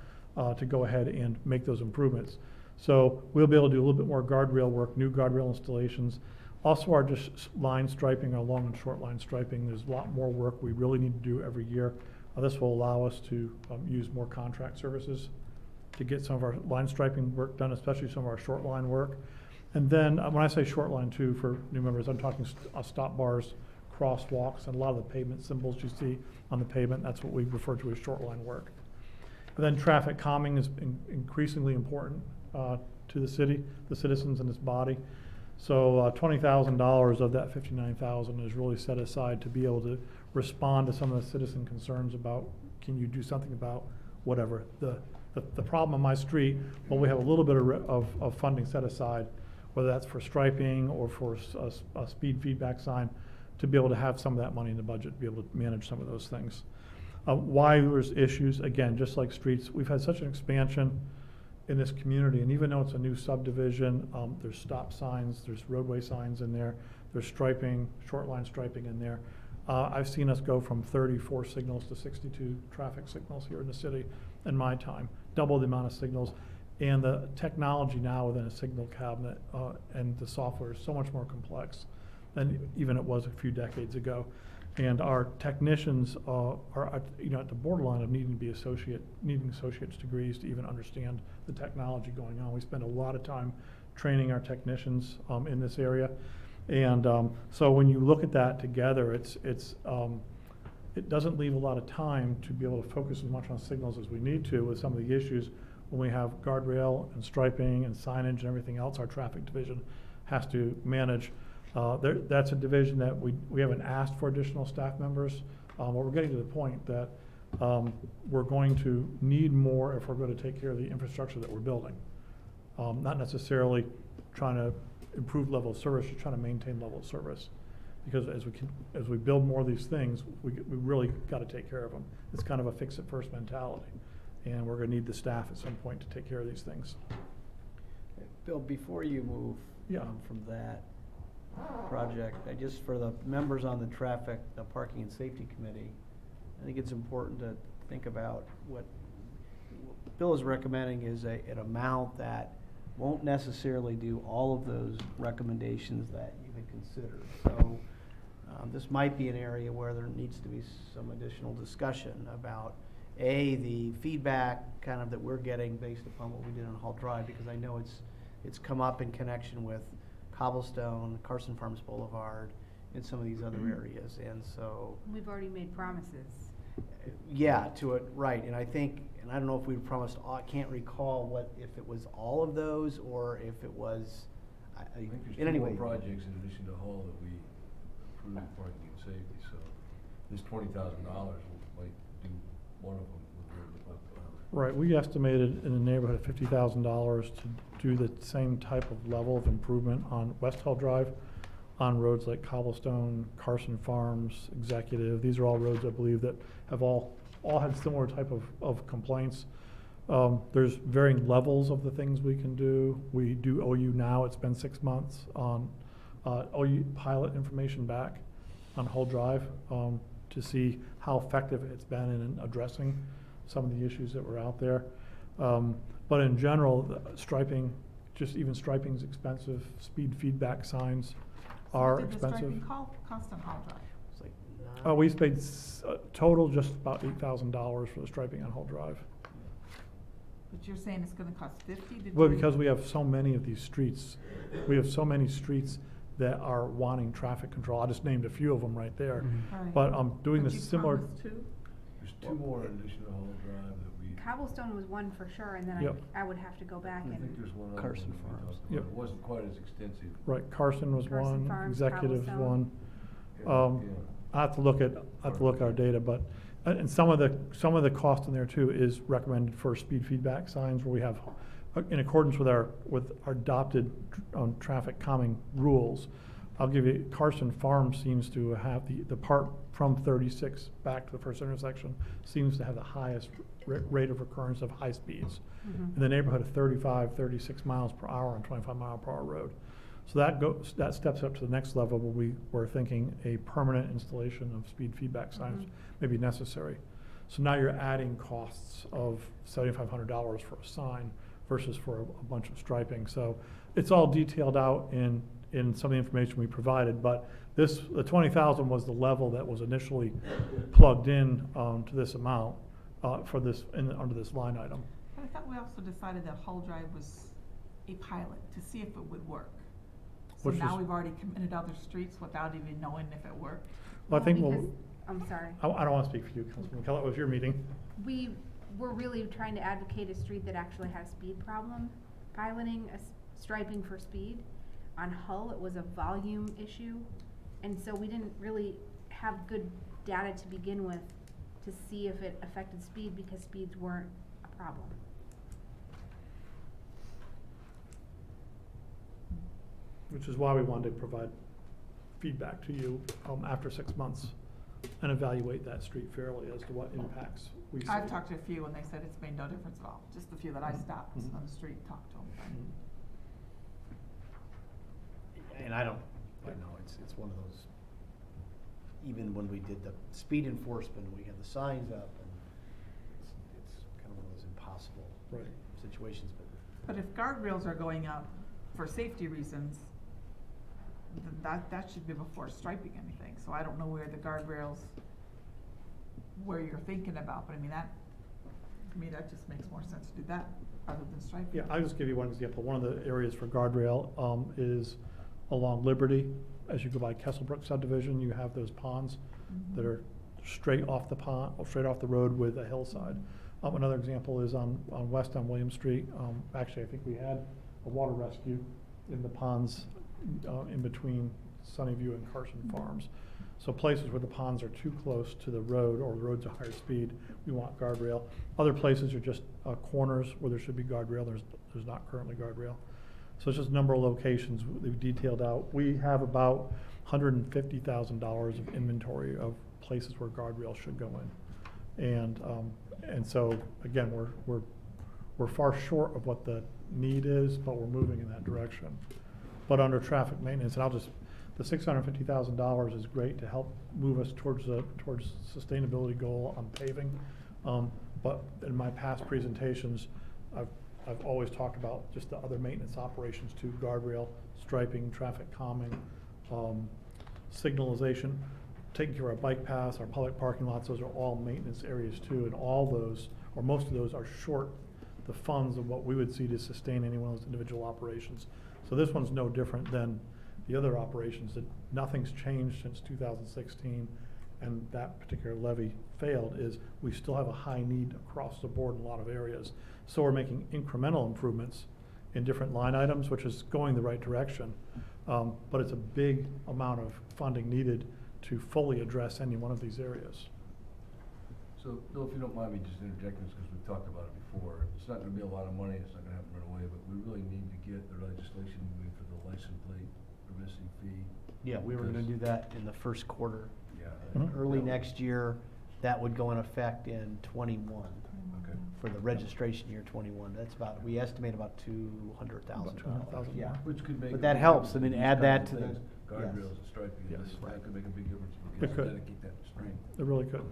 to go ahead and make those improvements. So we'll be able to do a little bit more guardrail work, new guardrail installations. Also our just line striping, our long and short line striping, there's a lot more work we really need to do every year. This will allow us to use more contract services to get some of our line striping work done, especially some of our short line work. And then when I say short line too, for new members, I'm talking stop bars, crosswalks, and a lot of the pavement symbols you see on the pavement. That's what we refer to as short line work. And then traffic calming is increasingly important to the city, the citizens in this body. So $20,000 of that $59,000 is really set aside to be able to respond to some of the citizen concerns about, can you do something about whatever the problem on my street? Well, we have a little bit of funding set aside, whether that's for striping or for a speed feedback sign, to be able to have some of that money in the budget, to be able to manage some of those things. Why there's issues, again, just like streets, we've had such an expansion in this community, and even though it's a new subdivision, there's stop signs, there's roadway signs in there, there's striping, short line striping in there. I've seen us go from 34 signals to 62 traffic signals here in the city in my time, double the amount of signals. And the technology now within a signal cabinet and the software is so much more complex than even it was a few decades ago. And our technicians are at the borderline of needing associate's degrees to even understand the technology going on. We spend a lot of time training our technicians in this area. And so when you look at that together, it doesn't leave a lot of time to be able to focus as much on signals as we need to with some of the issues when we have guardrail and striping and signage and everything else our traffic division has to manage. That's a division that we haven't asked for additional staff members, but we're getting to the point that we're going to need more if we're going to take care of the infrastructure that we're building. Not necessarily trying to improve level of service, just trying to maintain level of service. Because as we build more of these things, we really got to take care of them. It's kind of a fix-it-first mentality. And we're going to need the staff at some point to take care of these things. Bill, before you move from that project, for the members on the Parking and Safety Committee, I think it's important to think about what Bill is recommending is an amount that won't necessarily do all of those recommendations that you had considered. So this might be an area where there needs to be some additional discussion about the feedback kind of that we're getting based upon what we did on Hall Drive, because I know it's come up in connection with Cobblestone, Carson Farms Boulevard, and some of these other areas. And so we've already made promises. Yeah, to it, right. And I think, and I don't know if we promised, I can't recall if it was all of those or if it was, I think there's in two any more way. projects in addition to Hall that we approved parking and safety, so this $20,000 might do one of them with the Department. Right, we estimated in the neighborhood of $50,000 to do the same type of level of improvement on West Hall Drive, on roads like Cobblestone, Carson Farms, Executive. These are all roads, I believe, that have all had similar type of complaints. There's varying levels of the things we can do. We do OU now. It's been 6 months on OU pilot information back on Hull Drive to see how effective it's been in addressing some of the issues that were out there. But in general, striping, just even striping is expensive. Speed feedback signs are expensive. What did the striping cost on Hall Drive? It's like We paid total just about $8,000 for the striping on Hull Drive. But you're saying it's gonna cost 50 to do? Well, because we have so many of these streets, we have so many streets that are wanting traffic control. I just named a few of them right there. Right. But I'm doing But this you similar. promised two? There's two more in addition to Hall Drive that we, Cobblestone was one for sure, and then Yep. I would have to go back I think and, there's one other Carson one that we Farms. talked Yep. about. It wasn't quite as extensive. Right, Carson was Carson one, Farms, Executive's Cobblestone. one. Yeah. I have to look at our data, but, and some of the cost in there too is recommended for speed feedback signs where we have, in accordance with our adopted traffic calming rules, I'll give you, Carson Farm seems to have the part from 36 back to the first intersection seems to have the highest rate of recurrence of high speeds. Mhm. In the neighborhood of 35, 36 miles per hour on 25-mile-per-hour road. So that steps up to the next level where we were thinking a permanent installation of speed feedback signs may be necessary. So now you're adding costs of $7,500 for a sign versus for a bunch of striping. So it's all detailed out in some of the information we provided, but the 20,000 was the level that was initially plugged in to this amount for this, under this line item. But I thought we also decided that Hull Drive was a pilot to see if it would work. So Which now is- we've already committed other streets without even knowing if it worked. Well, I think Because, I'm sorry. I don't want to speak for you, Councilman Keller, it was your meeting. We were really trying to advocate a street that actually had a speed problem, piloting striping for speed. On Hull, it was a volume issue, and so we didn't really have good data to begin with to see if it affected speed because speeds weren't a problem. Which is why we wanted to provide feedback to you after 6 months and evaluate that street fairly as to what impacts we see. I've talked to a few and they said it's made no difference at all, just the few that I stopped on the street and talked to them. And I know, it's one of those, even when we did the speed enforcement, we had the signs up, and it's kind of one of those impossible Right. situations, but. But if guardrails are going up for safety reasons, then that should be before striping anything. So I don't know where the guardrails, where you're thinking about, but I mean, to me, that just makes more sense to do that rather than striping. Yeah, I'll just give you one example. One of the areas for guardrail is along Liberty. As you go by Kesselbrook subdivision, you have those ponds that are straight off the pond, or straight off the road with a hillside. Another example is on West on William Street. Actually, I think we had a water rescue in the ponds in between Sunnyview and Carson Farms. So places where the ponds are too close to the road or the road's a higher speed, we want guardrail. Other places are just corners where there should be guardrail. There's not currently guardrail. So it's just a number of locations we've detailed out. We have about $150,000 of inventory of places where guardrail should go in. And so, again, we're far short of what the need is, but we're moving in that direction. But under traffic maintenance, and the $650,000 is great to help move us towards sustainability goal on paving. But in my past presentations, I've always talked about just the other maintenance operations too: guardrail, striping, traffic calming, signalization, taking care of our bike paths, our public parking lots. Those are all maintenance areas too, and all those, or most of those, are short the funds of what we would see to sustain any one of those individual operations. So this one's no different than the other operations. That nothing's changed since 2016, and that particular levy failed. Is we still have a high need across the board in a lot of areas. So we're making incremental improvements in different line items, which is going the right direction. But it's a big amount of funding needed to fully address any one of these areas. So, Bill, if you don't mind me just interjecting this, because we've talked about it before, it's not gonna be a lot of money, it's not gonna happen right away, but we really need to get the legislation moving for the license plate permissing fee. Yeah, we were gonna do that in the first quarter. Yeah. Early next year, that would go in effect in '21. Okay. For the registration year '21. That's about, we estimate about $200,000. $200,000. Yeah. Which could make. But a that big helps. difference I mean, in these add kinds that of to the. things. Guardrails and striping, Yes. that could make a big difference. It We can could. dedicate that to striping. It really could.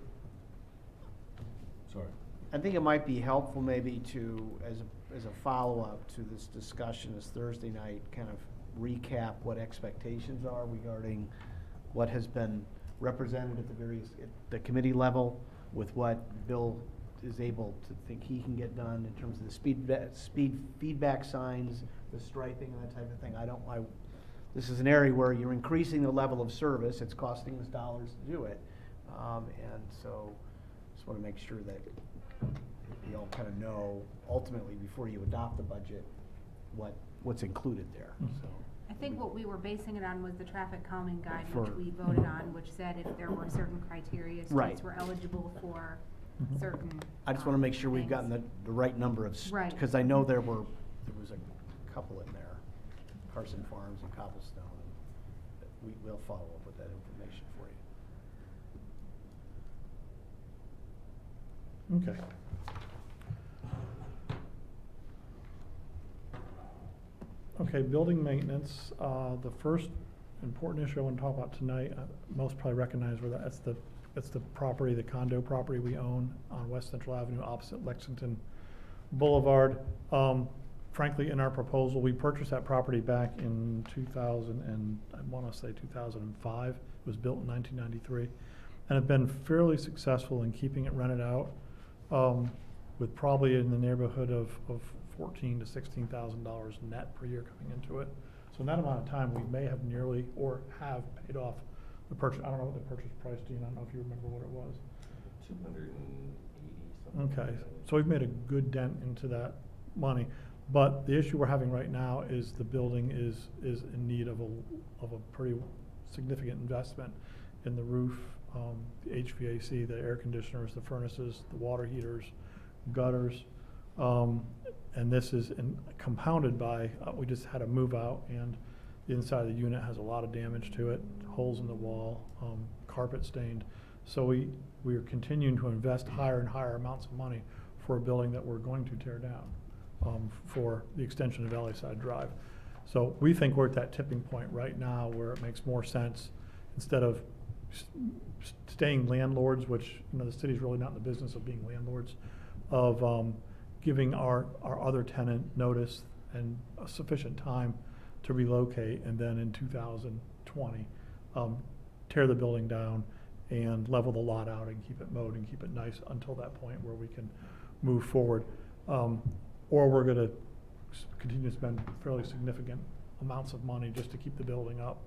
Sorry. I think it might be helpful maybe to, as a follow-up to this discussion this Thursday night, kind of recap what expectations are regarding what has been represented at the committee level with what Bill is able to think he can get done in terms of the speed feedback signs, the striping and that type of thing. This is an area where you're increasing the level of service. It's costing us dollars to do it. And so just want to make sure that you all kind of know ultimately before you adopt the budget what's included there. So I think what we were basing it on was the traffic calming guide, For- which we voted on, which said if there were certain criteria, Right. streets were eligible for certain. I just want to make sure we've gotten things. the right number of, Right. because I know there was a couple in there, Carson Farms and Cobblestone. we'll follow up with that information for you. Okay. Okay, building maintenance, the first important issue I want to talk about tonight, most probably recognize where that's the property, the condo property we own on West Central Avenue opposite Lexington Boulevard. Frankly, in our proposal, we purchased that property back in 2000 and I want to say 2005. It was built in 1993 and have been fairly successful in keeping it rented out, with probably in the neighborhood of $14,000 to $16,000 net per year coming into it. So in that amount of time, we may have nearly or have paid off the purchase. I don't know what the purchase price, Dean. I don't know if you remember what it was. 280 something. Okay, so we've made a good dent into that money. But the issue we're having right now is the building is in need of a pretty significant investment in the roof, the HVAC, the air conditioners, the furnaces, the water heaters, gutters. And this is compounded by, we just had a move out and the inside of the unit has a lot of damage to it, holes in the wall, carpet stained. So we are continuing to invest higher and higher amounts of money for a building that we're going to tear down, for the extension of Valley Side Drive. So we think we're at that tipping point right now where it makes more sense, instead of staying landlords, which, you know, the city's really not in the business of being landlords, of giving our other tenant notice and a sufficient time to relocate, and then in 2020, tear the building down and level the lot out and keep it mowed and keep it nice until that point where we can move forward. Or we're gonna continue to spend fairly significant amounts of money just to keep the building up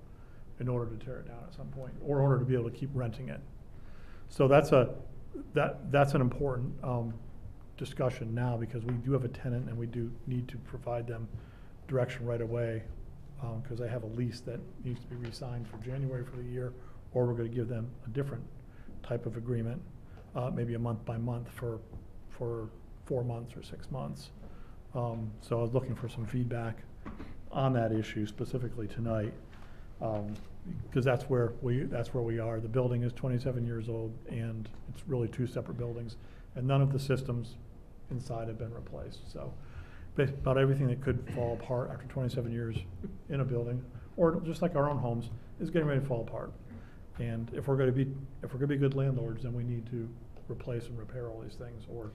in order to tear it down at some point, or in order to be able to keep renting it. So that's an important discussion now, because we do have a tenant and we do need to provide them direction right away, because they have a lease that needs to be re-signed for January for the year, or we're going to give them a different type of agreement, maybe a month by month for 4 months or 6 months. So I was looking for some feedback on that issue specifically tonight, because that's where we are. The building is 27 years old, and it's really 2 separate buildings, and none of the systems inside have been replaced. So about everything that could fall apart after 27 years in a building, or just like our own homes, is getting ready to fall apart. And if we're going to be good landlords, then we need to replace and repair all these things. Or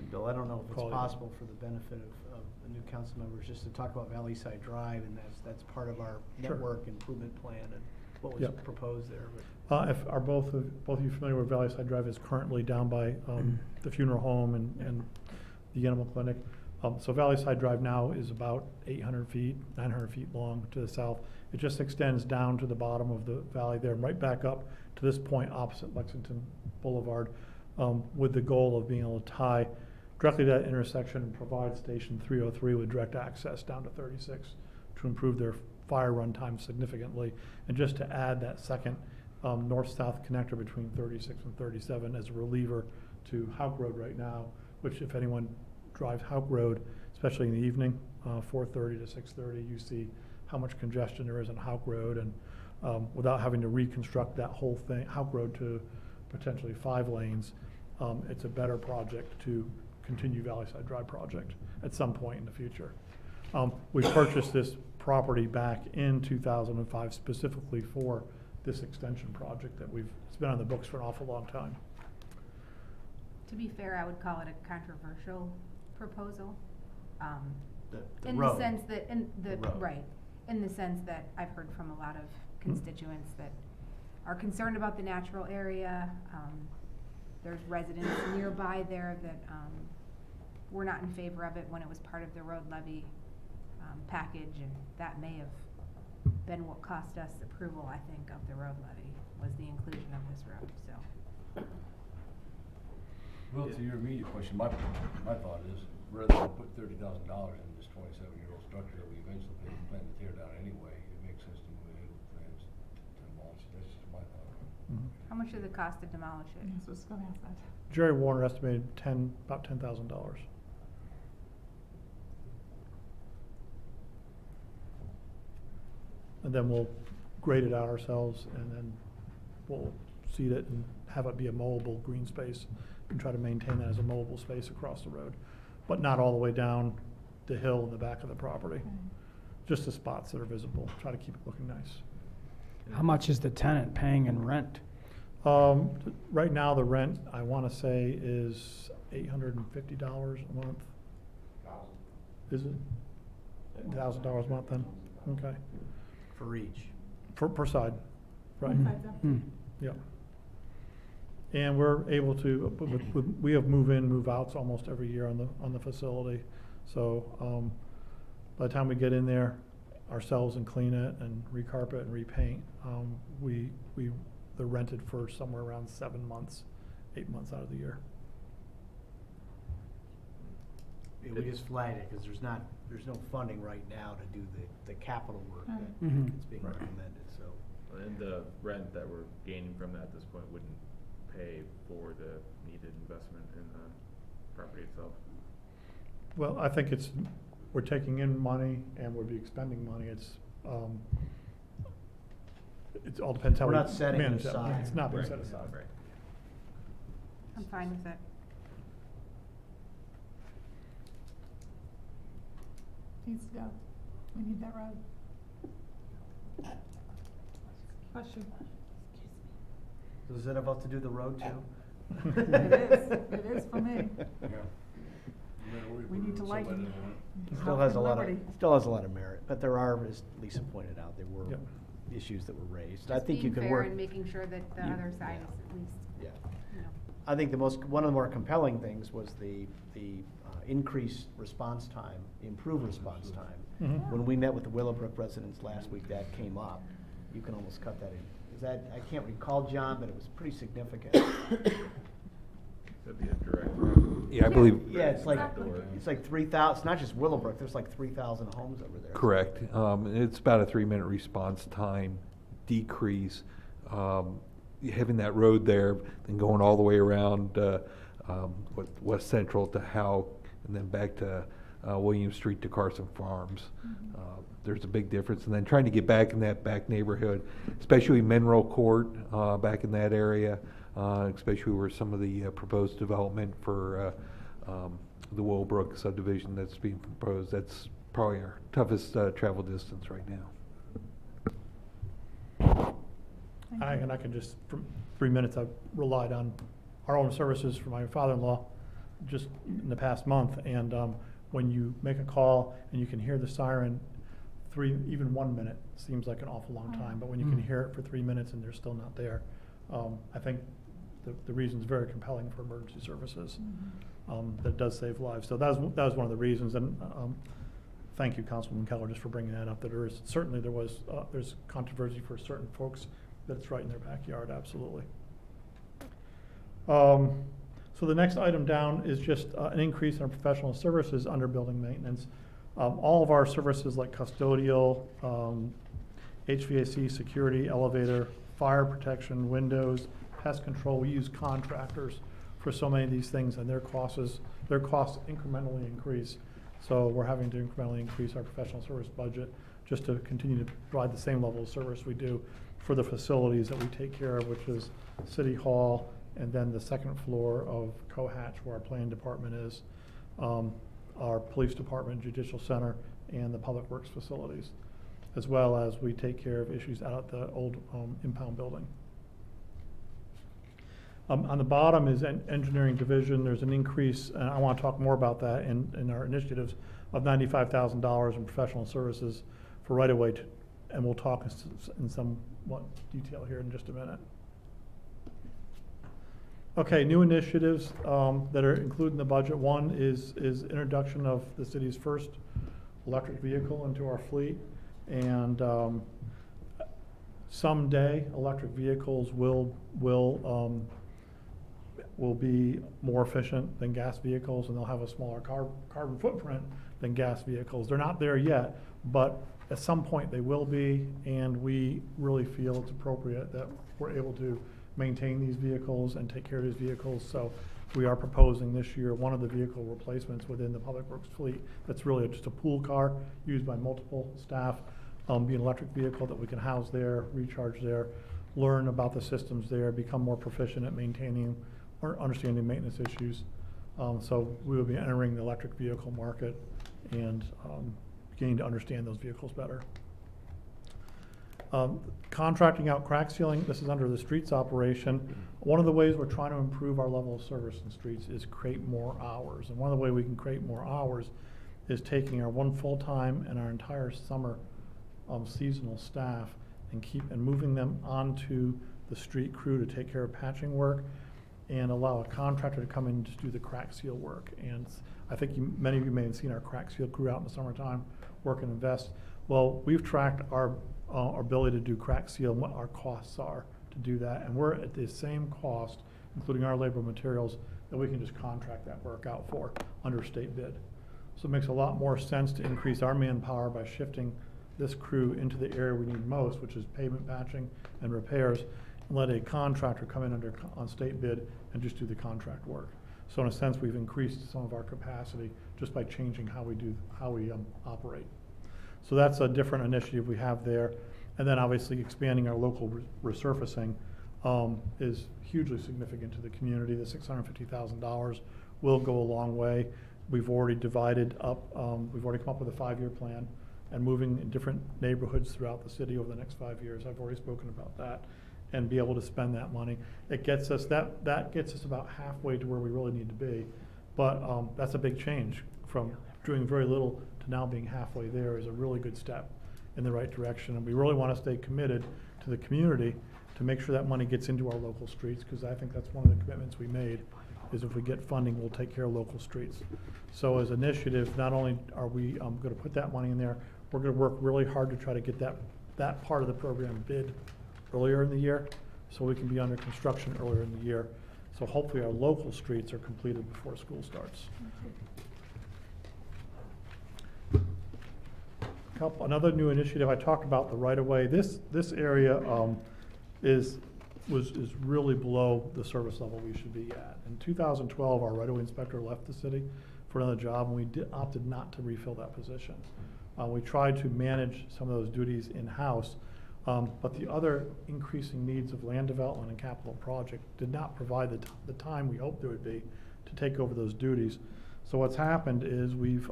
Bill, I don't know if it's call it- possible for the benefit of the new council members just to talk about Valley Side Drive, and that's part of our Sure. network improvement plan and what was Yep. proposed there. If are both of you familiar with Valley Side Drive? Is currently down by the funeral home and the animal clinic. So Valley Side Drive now is about 800 feet, 900 feet long to the south. It just extends down to the bottom of the valley there, and right back up to this point opposite Lexington Boulevard, with the goal of being able to tie directly to that intersection and provide Station 303 with direct access down to 36 to improve their fire run time significantly, and just to add that second north-south connector between 36 and 37 as a reliever to Hauk Road right now, which if anyone drives Hauk Road, especially in the evening, 4:30 to 6:30, you see how much congestion there is on Hauk Road, and without having to reconstruct that whole thing, Hauk Road to potentially 5 lanes, it's a better project to continue Valley Side Drive project at some point in the future. We purchased this property back in 2005 specifically for this extension project that it's been on the books for an awful long time. To be fair, I would call it a controversial proposal. The In road. the sense that, The road. right, in the sense that I've heard from a lot of constituents that are concerned about the natural area. There's residents nearby there that, were not in favor of it when it was part of the road levy, package, and that may have been what cost us approval, I think, of the road levy, was the inclusion of this road, so. Well, to your immediate question, my thought is, rather than put $30,000 in this 27-year-old structure that we eventually plan to tear down anyway, it makes sense to move ahead with plans to demolish it. That's just my thought. How much does it cost to demolish it? Yes, I was gonna ask that. Jerry Warner estimated about $10,000. And then we'll grade it out ourselves, and then we'll seed it and have it be a mowable green space, and try to maintain that as a mowable space across the road, but not all the way down the hill in the back of the property. Just the spots that are visible, try to keep it looking nice. How much is the tenant paying in rent? Right now, the rent, I want to say, is $850 a month. Is it? $1,000 a month then? Okay. For each. Per side, right? Hmm. Yeah. And we're able to, we have move-in, move-outs almost every year on the facility. So, by the time we get in there ourselves and clean it and recarpet and repaint, they're rented for somewhere around 7 months, 8 months out of the year. Yeah, we just flagged it, because there's no funding right now to do the capital work that Mhm. is being recommended, so. And the rent that we're gaining from that at this point wouldn't pay for the needed investment in the property itself. Well, I think we're taking in money and we'll be expending money. It all depends how We're we not setting it manage that. aside. It's not being Right. set aside. Right. I'm fine with it. Needs to go. We need that road. Bless you. So is it about to do the road too? It is for me. We need to lighten. Still has a lot Liberty. of merit, but there are, as Lisa pointed out, there were Yep. issues that were raised. I Just think you being could fair work. and making sure that the You- other side yeah. is at least, Yeah. you know. I think one of the more compelling things was the increased response time, the improved response time. Mhm. When we met with the Willowbrook residents last week, that came up. You can almost cut that in. Is that, I can't recall, John, but it was pretty significant. That'd be a direct. Yeah, I believe, Yeah, it's like, Exactly. it's like 3,000, it's not just Willowbrook, there's like 3,000 homes over there. correct. It's about a 3-minute response time decrease. Having that road there, then going all the way around West Central to Howe, and then back to William Street to Carson Farms. There's a big difference. And then trying to get back in that back neighborhood, especially Monroe Court, back in that area, especially where some of the proposed development for the Willowbrook subdivision that's being proposed. That's probably our toughest travel distance right now. And I can just, for 3 minutes, I've relied on our own services for my father-in-law just in the past month. And when you make a call and you can hear the siren, even 1 minute seems like an awful long time. But when you can hear it for 3 minutes and they're still not there, I think the reason's very compelling for emergency services. That does save lives. So that was one of the reasons. And thank you, Councilman Keller, just for bringing that up. That there's controversy for certain folks that it's right in their backyard, absolutely. So the next item down is just an increase in our professional services under building maintenance. All of our services like custodial, HVAC, security, elevator, fire protection, windows, pest control, we use contractors for so many of these things, and their costs incrementally increase. So we're having to incrementally increase our professional service budget just to continue to provide the same level of service we do for the facilities that we take care of, which is City Hall, and then the second floor of Cohatch, where our planning department is, our police department, judicial center, and the public works facilities, as well as we take care of issues out at the old impound building. On the bottom is engineering division. There's an increase, and I want to talk more about that in our initiatives, of $95,000 in professional services for right-of-way, and we'll talk in somewhat detail here in just a minute. Okay, new initiatives that are included in the budget. One is introduction of the city's first electric vehicle into our fleet, and someday electric vehicles will be more efficient than gas vehicles, and they'll have a smaller carbon footprint than gas vehicles. They're not there yet, but at some point they will be, and we really feel it's appropriate that we're able to maintain these vehicles and take care of these vehicles. So we are proposing this year one of the vehicle replacements within the Public Works fleet that's really just a pool car used by multiple staff. be an electric vehicle that we can house there, recharge there, learn about the systems there, become more proficient at maintaining or understanding maintenance issues. So we will be entering the electric vehicle market and beginning to understand those vehicles better. Contracting out crack sealing, this is under the streets operation. One of the ways we're trying to improve our level of service in streets is create more hours. And one of the ways we can create more hours is taking our one full-time and our entire summer seasonal staff and moving them onto the street crew to take care of patching work and allow a contractor to come in and just do the crack seal work. And I think many of you may have seen our crack seal crew out in the summertime work and invest. Well, we've tracked our ability to do crack seal and what our costs are to do that. And we're at the same cost, including our labor materials, that we can just contract that work out for under state bid. So it makes a lot more sense to increase our manpower by shifting this crew into the area we need most, which is pavement patching and repairs, and let a contractor come in on state bid and just do the contract work. So in a sense, we've increased some of our capacity just by changing how we operate. So that's a different initiative we have there. And then obviously expanding our local resurfacing is hugely significant to the community. The $650,000 will go a long way. We've already divided up, we've already come up with a 5-year plan and moving in different neighborhoods throughout the city over the next 5 years. I've already spoken about that, and be able to spend that money. It gets us, that gets us about halfway to where we really need to be. But that's a big change from doing very little to now being halfway there is a really good step in the right direction. And we really want to stay committed to the community to make sure that money gets into our local streets, because I think that's one of the commitments we made, is if we get funding, we'll take care of local streets. So as an initiative, not only are we going to put that money in there, we're going to work really hard to try to get that part of the program bid earlier in the year, so we can be under construction earlier in the year. So hopefully our local streets are completed before school starts. Another new initiative, I talked about the right-of-way. This area is really below the service level we should be at. In 2012, our right-of-way inspector left the city for another job, and we opted not to refill that position. We tried to manage some of those duties in-house, but the other increasing needs of land development and capital project did not provide the time we hoped there would be to take over those duties. So what's happened is we've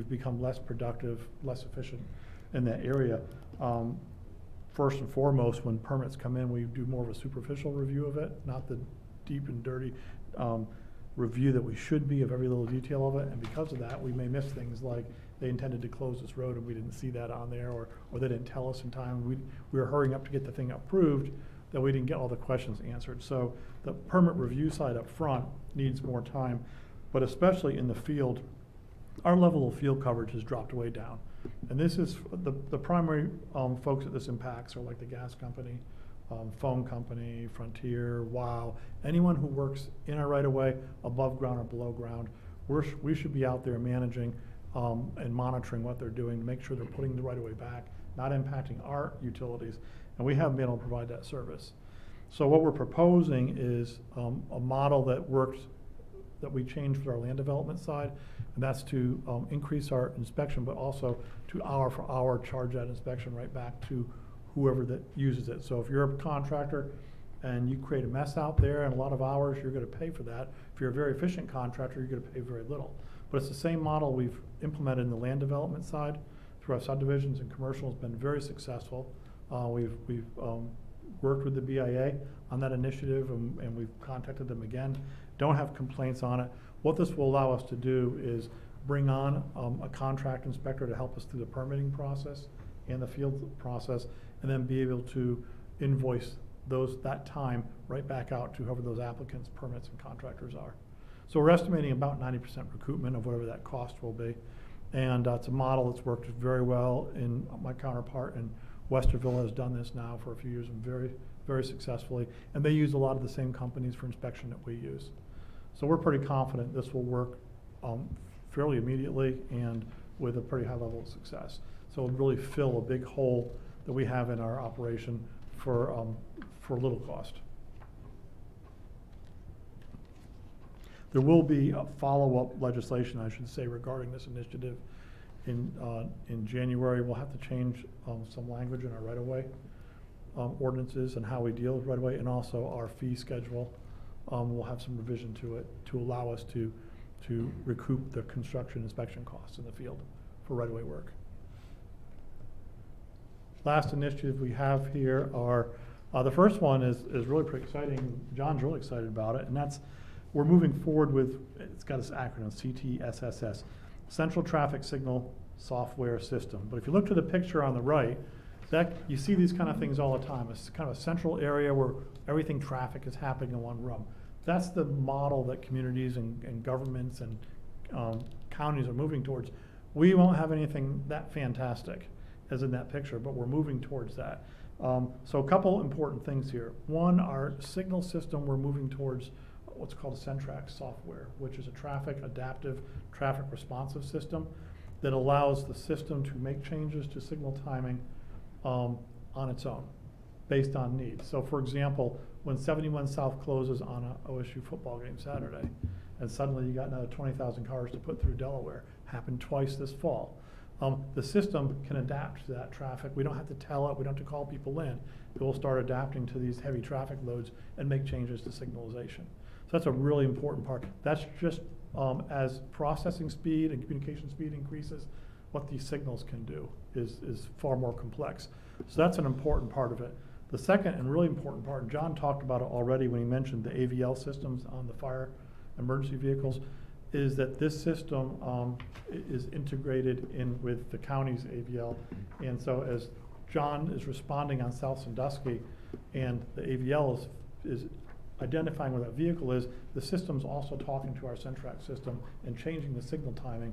become less productive, less efficient in that area. First and foremost, when permits come in, we do more of a superficial review of it, not the deep and dirty review that we should be of every little detail of it. And because of that, we may miss things like they intended to close this road and we didn't see that on there, or they didn't tell us in time. We were hurrying up to get the thing approved, that we didn't get all the questions answered. So the permit review side up front needs more time, but especially in the field, our level of field coverage has dropped way down. And this is the primary folks that this impacts are like the gas company, phone company, Frontier, WOW, anyone who works in our right of way, above ground or below ground. We should be out there managing and monitoring what they're doing to make sure they're putting the right of way back, not impacting our utilities. And we haven't been able to provide that service. So what we're proposing is a model that works, that we changed for our land development side, and that's to increase our inspection, but also to hour for hour charge that inspection right back to whoever that uses it. So if you're a contractor and you create a mess out there and a lot of hours, you're going to pay for that. If you're a very efficient contractor, you're going to pay very little. But it's the same model we've implemented in the land development side through our subdivisions and commercial. Has been very successful. We've worked with the BIA on that initiative, and we've contacted them again. Don't have complaints on it. What this will allow us to do is bring on a contract inspector to help us through the permitting process and the field process, and then be able to invoice that time right back out to whoever those applicants, permits, and contractors are. So we're estimating about 90% recoupment of whatever that cost will be. And it's a model that's worked very well. In my counterpart in Westerville has done this now for a few years and very, very successfully. And they use a lot of the same companies for inspection that we use. So we're pretty confident this will work fairly immediately and with a pretty high level of success. So it'll really fill a big hole that we have in our operation for little cost. There will be a follow-up legislation, I should say, regarding this initiative in January, we'll have to change some language in our right-of-way ordinances and how we deal with right-of-way, and also our fee schedule. We'll have some revision to it to allow us to recoup the construction inspection costs in the field for right-of-way work. Last initiative we have here are, the first one is really pretty exciting. John's really excited about it, and that's, we're moving forward with, it's got this acronym, CTSSS, Central Traffic Signal Software System. But if you look to the picture on the right, you see these kind of things all the time. It's kind of a central area where everything traffic is happening in one room. That's the model that communities and governments and counties are moving towards. We won't have anything that fantastic as in that picture, but we're moving towards that. So a couple important things here. One, our signal system, we're moving towards what's called a Centrax software, which is a traffic adaptive, traffic responsive system that allows the system to make changes to signal timing on its own, based on needs. So for example, when 71 South closes on a OSU football game Saturday, and suddenly you got another 20,000 cars to put through Delaware, happened twice this fall. The system can adapt to that traffic. We don't have to tell it, we don't have to call people in. It will start adapting to these heavy traffic loads and make changes to signalization. So that's a really important part. That's just as processing speed and communication speed increases, what these signals can do is far more complex. So that's an important part of it. The second and really important part, and John talked about it already when he mentioned the AVL systems on the fire emergency vehicles, is that this system is integrated in with the county's AVL. And so as John is responding on South Sandusky and the AVL is identifying where that vehicle is, the system's also talking to our Centrax system and changing the signal timing,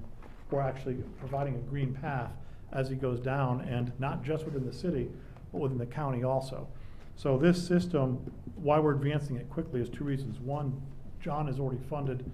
or actually providing a green path as he goes down, and not just within the city, but within the county also. So this system, why we're advancing it quickly is two reasons. One, John has already funded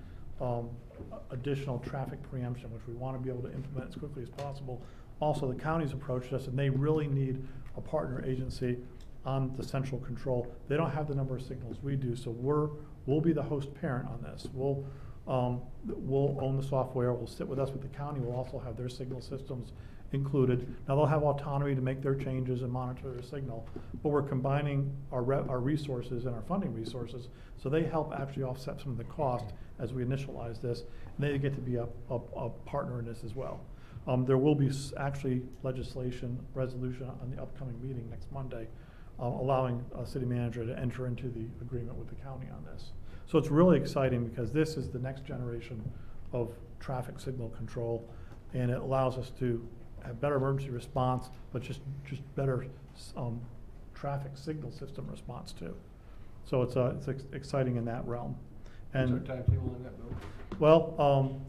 additional traffic preemption, which we want to be able to implement as quickly as possible. Also, the county's approached us, and they really need a partner agency on the central control. They don't have the number of signals we do, so we'll be the host parent on this. We'll own the software, we'll sit with us with the county, we'll also have their signal systems included. Now they'll have autonomy to make their changes and monitor their signal, but we're combining our resources and our funding resources, so they help actually offset some of the cost as we initialize this, and they get to be a partner in this as well. There will be actually resolution on the upcoming meeting next Monday, allowing a city manager to enter into the agreement with the county on this. So it's really exciting because this is the next generation of traffic signal control, and it allows us to have better emergency response, but just better traffic signal system response too. So it's exciting in that realm. And what's our timetable on that, Bill? well,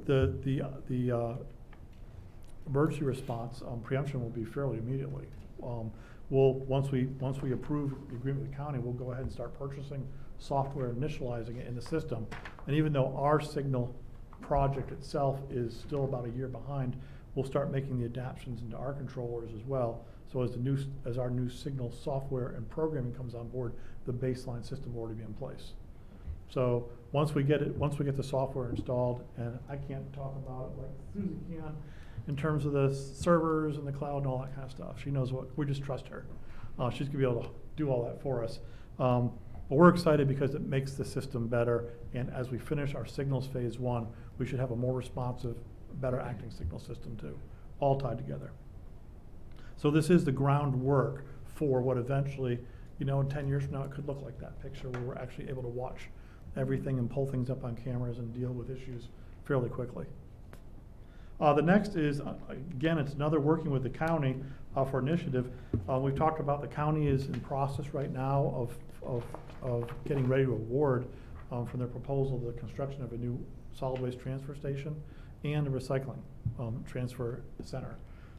the emergency response preemption will be fairly immediately. Once we approve the agreement with the county, we'll go ahead and start purchasing software, initializing it in the system. And even though our signal project itself is still about a year behind, we'll start making the adaptations into our controllers as well. So as our new signal software and programming comes on board, the baseline system will already be in place. So once we get the software installed, and I can't talk about it like Susie can, in terms of the servers and the cloud and all that kind of stuff. She knows we just trust her. She's gonna be able to do all that for us. But we're excited because it makes the system better, and as we finish our signals phase 1, we should have a more responsive, better acting signal system too, all tied together. So this is the groundwork for what eventually, in 10 years from now, it could look like that picture where we're actually able to watch everything and pull things up on cameras and deal with issues fairly quickly. The next is, again, it's another working with the county for initiative. We've talked about the county is in process right now of getting ready to award from their proposal the construction of a new solid waste transfer station and a recycling transfer center.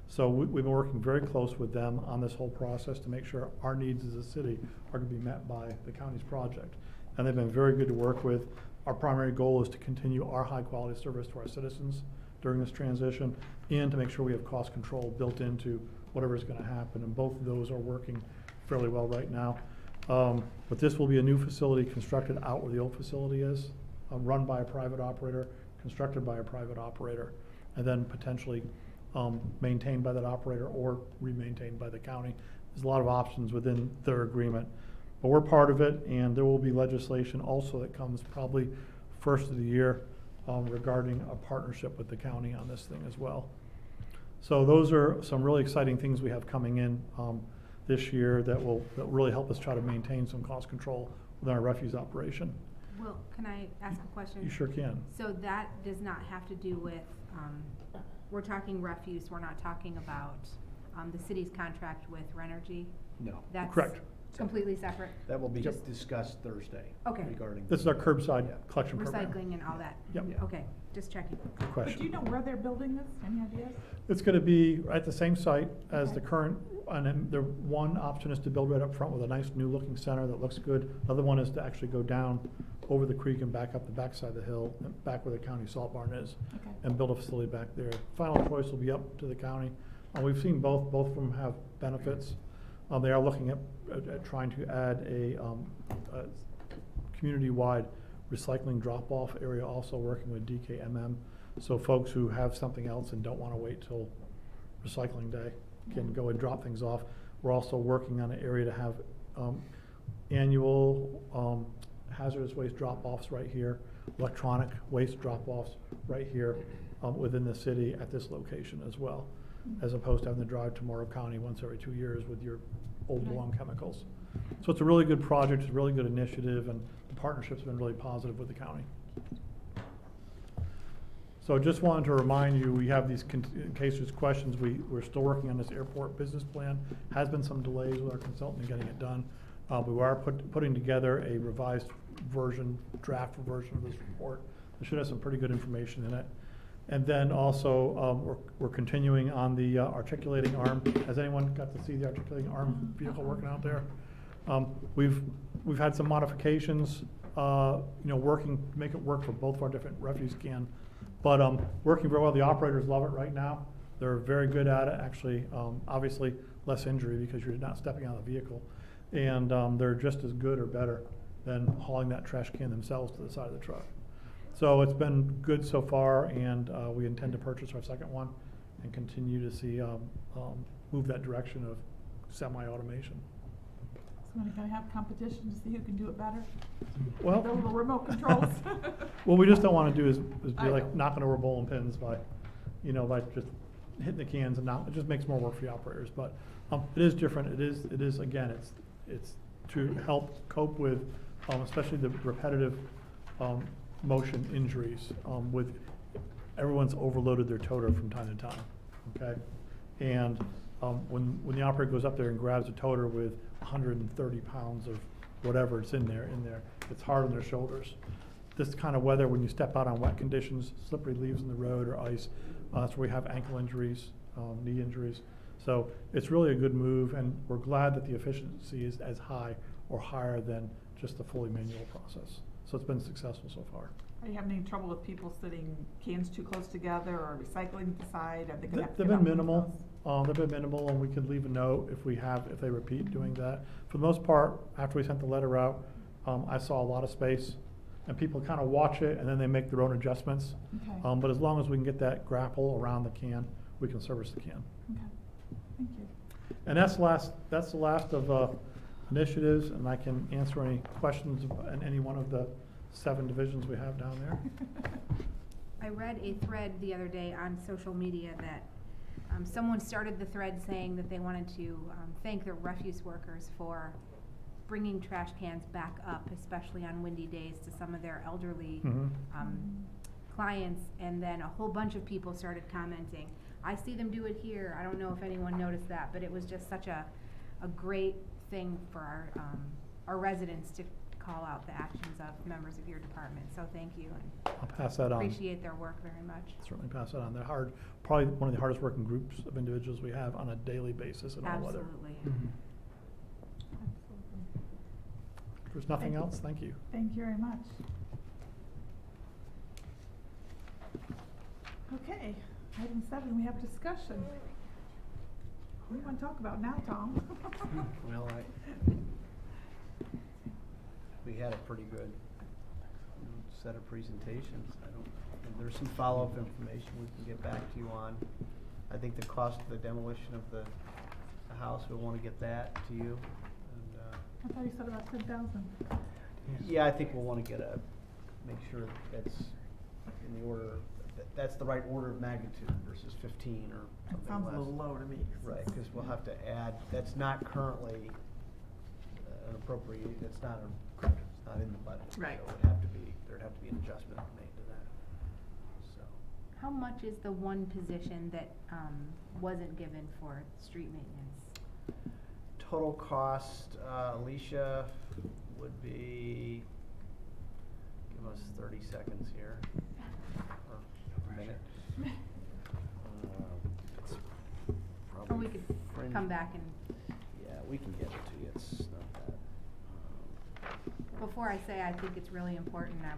So we've been working very close with them on this whole process to make sure our needs as a city are going to be met by the county's project. And they've been very good to work with. Our primary goal is to continue our high quality service to our citizens during this transition, and to make sure we have cost control built into whatever is going to happen. And both of those are working fairly well right now. But this will be a new facility constructed out where the old facility is, run by a private operator, constructed by a private operator, and then potentially maintained by that operator or remaintained by the county. There's a lot of options within their agreement. But we're part of it, and there will be legislation also that comes probably first of the year regarding a partnership with the county on this thing as well. So those are some really exciting things we have coming in this year that will really help us try to maintain some cost control within our refuse operation. Will, can I ask a question? You sure can. So that does not have to do with, we're talking refuse, we're not talking about the city's contract with Renergy? No. That's Correct. completely separate? That will be Yep. discussed Thursday. Okay. Regarding. This is our curbside Yeah. collection program. Recycling and all that? Yep. Yeah. Okay, just checking. Good But question. do you know where they're building this? Any ideas? It's gonna be at the same site as Okay. the current, and then the one option is to build right up front with a nice new looking center that looks good. Another one is to actually go down over the creek and back up the backside of the hill, and back where the county salt barn is, Okay. and build a facility back there. Final choice will be up to the county. We've seen both of them have benefits. They are looking at trying to add a community-wide recycling drop-off area, also working with DKMM. So folks who have something else and don't want to wait till recycling day can go and drop things off. We're also working on an area to have annual hazardous waste drop-offs right here, electronic waste drop-offs right here within the city at this location as well, as opposed to having to drive to Morrow County once every 2 years with your old lung chemicals. So it's a really good project, it's a really good initiative, and the partnership's been really positive with the county. So just wanted to remind you, we have these, in case there's questions, we're still working on this airport business plan. Has been some delays with our consultant in getting it done. We are putting together a revised version, draft version of this report. It should have some pretty good information in it. And then also, we're continuing on the articulating arm. Has anyone got to see the articulating arm vehicle working out there? We've had some modifications, working to make it work for both of our different refuse can. But working very well. The operators love it right now. They're very good at it, actually. Obviously, less injury because you're not stepping out of the vehicle. And they're just as good or better than hauling that trash can themselves to the side of the truck. So it's been good so far, and we intend to purchase our second one and continue to see move that direction of semi-automation. So we're gonna have competition to see who can do it better? Well, The little remote controls? what we just don't want to do is be I like know. knocking over bowling pins by just hitting the cans, and it just makes more work for the operators. But it is different. It is again, it's to help cope with especially the repetitive motion injuries with everyone's overloaded their toter from time to time. Okay, and when the operator goes up there and grabs a toter with 130 pounds of whatever it's in there, it's hard on their shoulders. This kind of weather, when you step out on wet conditions, slippery leaves in the road or ice, that's where we have ankle injuries, knee injuries. So it's really a good move, and we're glad that the efficiency is as high or higher than just the fully manual process. So it's been successful so far. Are you having any trouble with people sitting cans too close together or recycling the side? Are they gonna have to They've give been up one of minimal. those? They've been minimal, and we can leave a note if they repeat doing that. For the most part, after we sent the letter out, I saw a lot of space, and people kind of watch it, and then they make their own adjustments. Okay. But as long as we can get that grapple around the can, we can service the can. Okay, thank you. And that's the last of initiatives, and I can answer any questions in any one of the 7 divisions we have down there. I read a thread the other day on social media that someone started the thread saying that they wanted to thank their refuse workers for bringing trash cans back up, especially on windy days, to some of their elderly clients. And then a whole bunch of people started commenting, I see them do it here. I don't know if anyone noticed that, but it was just such a great thing for our residents to call out the actions of members of your department. So thank you, and I'll pass that on. appreciate their work very much. Certainly pass that on. They're probably one of the hardest working groups of individuals we have on a daily basis in all weather. Absolutely. If there's nothing else, thank you. Thank you very much. Okay, item 7, we have discussion. What do you want to talk about now, Tom? Well, we had a pretty good set of presentations. There's some follow-up information we can get back to you on. I think the cost of the demolition of the house, we wanna get that to you. And, I thought you said about 10,000. yeah, I think we'll wanna make sure that's in the order, that's the right order of magnitude versus 15 or That something sounds a less. little low to me. Right, because we'll have to add, that's not currently an appropriate, it's not in the budget. Right. So there'd have to be an adjustment made to that, so. How much is the one position that, wasn't given for street maintenance? Total cost, Alicia, would be, give us 30 seconds here, or a minute. It's Or probably we could fringe- come back and, Yeah, we can get it to you, it's not that. before I say, I think it's really important, I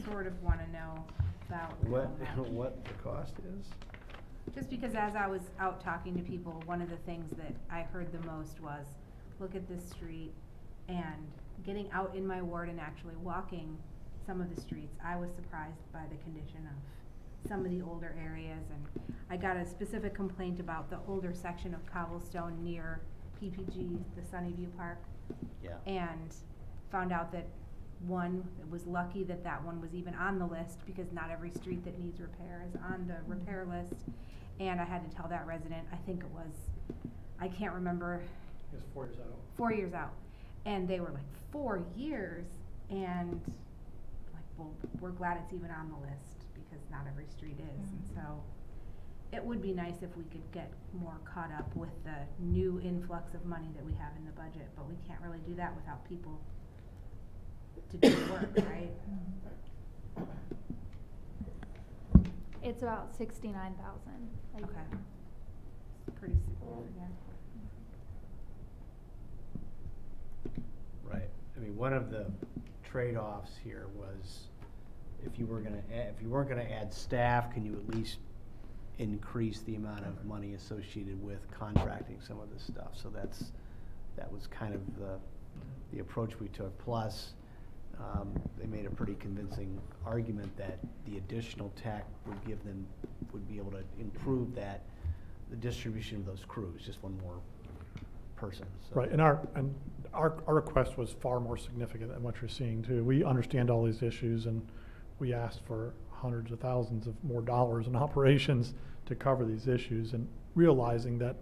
sort of wanna know about What, how much. what the cost is? Just because as I was out talking to people, one of the things that I heard the most was, look at this street, and getting out in my ward and actually walking some of the streets, I was surprised by the condition of some of the older areas, and I got a specific complaint about the older section of cobblestone near PPG, the Sunnyview Park. Yeah. And found out that one, it was lucky that that one was even on the list, because not every street that needs repair is on the repair list. And I had to tell that resident, I think it was, I can't remember, It was 4 years out. 4 years out. And they were like, 4 years? And like, well, we're glad it's even on the list, because not every street is. And so it would be nice if we could get more caught up with the new influx of money that we have in the budget, but we can't really do that without people to do the work, right? It's about 69,000 a year. Okay. Pretty significant. Right, I mean, one of the trade-offs here was, if you weren't gonna add staff, can you at least increase the amount of money associated with contracting some of this stuff? So that was kind of the approach we took. Plus, they made a pretty convincing argument that the additional tech would be able to improve the distribution of those crews, just one more person, so. Right, and our request was far more significant than what you're seeing too. We understand all these issues, and we asked for hundreds of thousands of more dollars in operations to cover these issues, and realizing that,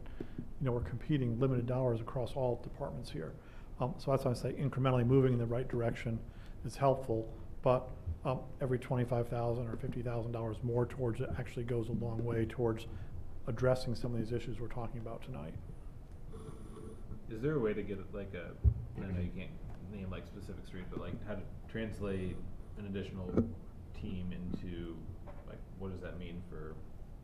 we're competing limited dollars across all departments here. So that's why I say incrementally moving in the right direction is helpful, but every $25,000 or $50,000 more towards it actually goes a long way towards addressing some of these issues we're talking about tonight. Is there a way to get like I know you can't name like specific streets, but like how to translate an additional team into, like, what does that mean for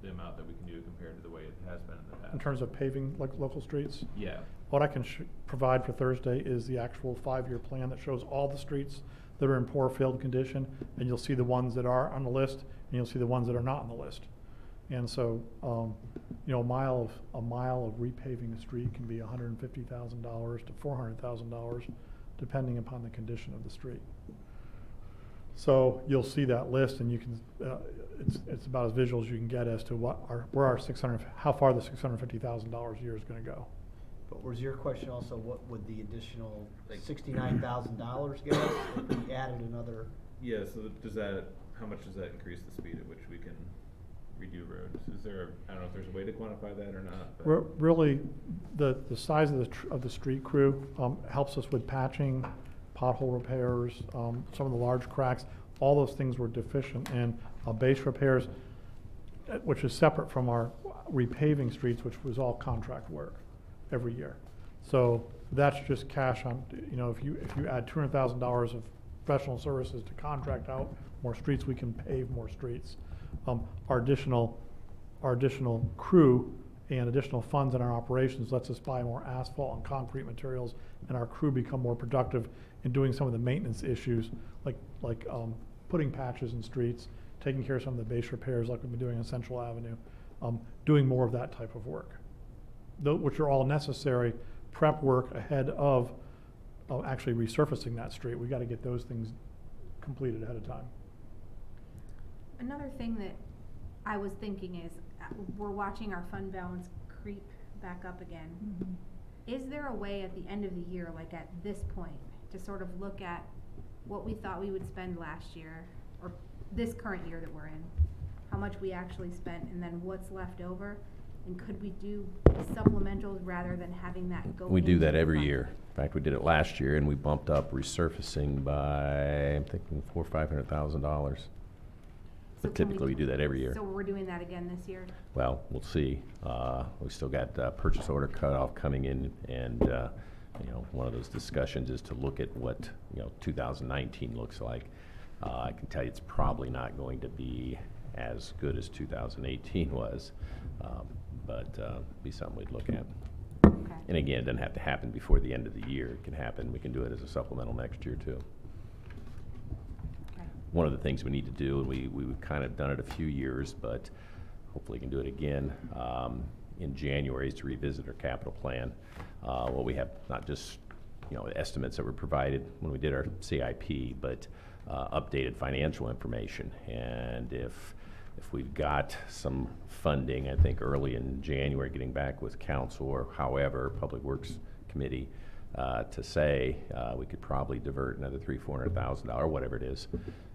the amount that we can do compared to the way it has been in the past? In terms of paving like local streets? Yeah. What I can provide for Thursday is the actual 5-year plan that shows all the streets that are in poor field condition, and you'll see the ones that are on the list, and you'll see the ones that are not on the list. And so, a mile of repaving a street can be $150,000 to $400,000, depending upon the condition of the street. So you'll see that list, and you can, it's about as visual as you can get as to how far the $650,000 a year is going to go. But was your question also, what would the additional $69,000 get us if we added another? Yeah, so how much does that increase the speed at which we can redo roads? Is there, I don't know if there's a way to quantify that or not. But Really, the size of the street crew helps us with patching, pothole repairs, some of the large cracks. All those things were deficient in. Base repairs, which is separate from our repaving streets, which was all contract work every year. So that's just cash on, if you add $200,000 of professional services to contract out more streets, we can pave more streets. Our additional crew and additional funds in our operations lets us buy more asphalt and concrete materials, and our crew become more productive in doing some of the maintenance issues, like putting patches in streets, taking care of some of the base repairs like we've been doing on Central Avenue, doing more of that type of work, which are all necessary prep work ahead of actually resurfacing that street. We got to get those things completed ahead of time. Another thing that I was thinking is, we're watching our fund balance creep back up again. Is there a way at the end of the year, like at this point, to sort of look at what we thought we would spend last year, or this current year that we're in, how much we actually spent, and then what's left over? And could we do supplementals rather than having that go We do into that the every fund? year. In fact, we did it last year, and we bumped up resurfacing by, I'm thinking, $400,000 or $500,000. So But can typically, we do that every year. So we're doing that again this year? Well, we'll see. We still got purchase order cutoff coming in, and, you know, one of those discussions is to look at what, 2019 looks like. I can tell you it's probably not going to be as good as 2018 was, but be something we'd look at. Okay. And again, it doesn't have to happen before the end of the year. It can happen, we can do it as a supplemental next year, too. Okay. One of the things we need to do, and we've kind of done it a few years, but hopefully can do it again, in January, is to revisit our capital plan. Well, we have not just, estimates that were provided when we did our CIP, but updated financial information. And if we've got some funding, I think early in January, getting back with council or however, Public Works Committee, to say we could probably divert another $300,000-$400,000, whatever it is,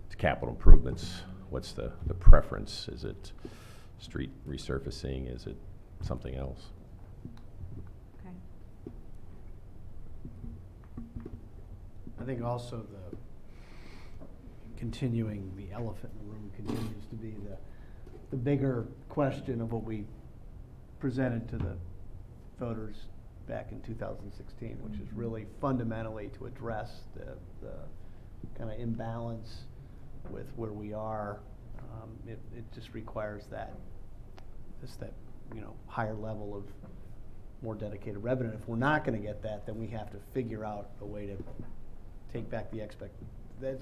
to capital improvements. What's the preference? Is it street resurfacing? Is it something else? Okay. I think also continuing the elephant in the room continues to be the bigger question of what we presented to the voters back in 2016, which is really fundamentally to address the kind of imbalance with where we are. It just requires that higher level of more dedicated revenue. If we're not going to get that, then we have to figure out a way to take back the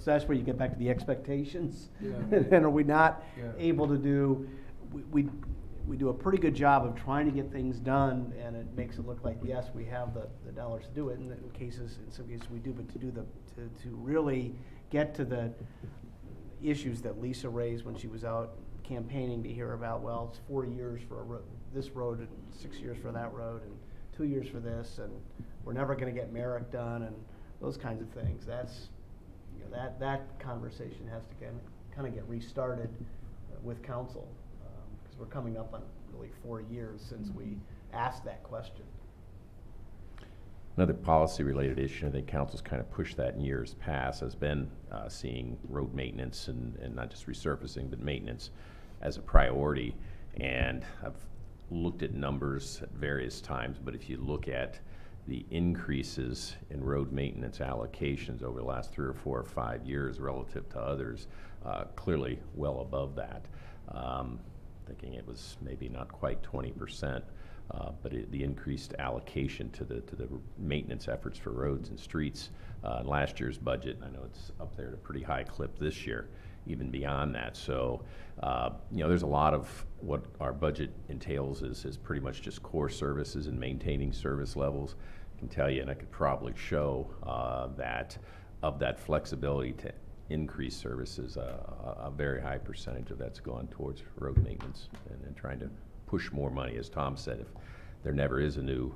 that's where you get back to the expectations. Yeah. And are we not Yeah. able to do, we do a pretty good job of trying to get things done, and it makes it look like, yes, we have the dollars to do it, and in some cases we do, but to really get to the issues that Lisa raised when she was out campaigning, to hear about, well, it's 4 years for this road and 6 years for that road and 2 years for this, and we're never going to get Merrick done, and those kinds of things. That's, that conversation has to kind of get restarted with council, because we're coming up on really 4 years since we asked that question. Another policy-related issue, I think council's kind of pushed that in years past, has been seeing road maintenance and not just resurfacing, but maintenance as a priority. And I've looked at numbers at various times, but if you look at the increases in road maintenance allocations over the last 3 or 4 or 5 years relative to others, clearly well above that. Thinking it was maybe not quite 20%. But the increased allocation to the maintenance efforts for roads and streets in last year's budget, I know it's up there at a pretty high clip this year, even beyond that. So, there's a lot of what our budget entails is pretty much just core services and maintaining service levels. I can tell you, and I could probably show that of that flexibility to increase services, a very high percentage of that's gone towards road maintenance and trying to push more money. As Tom said, if there never is a new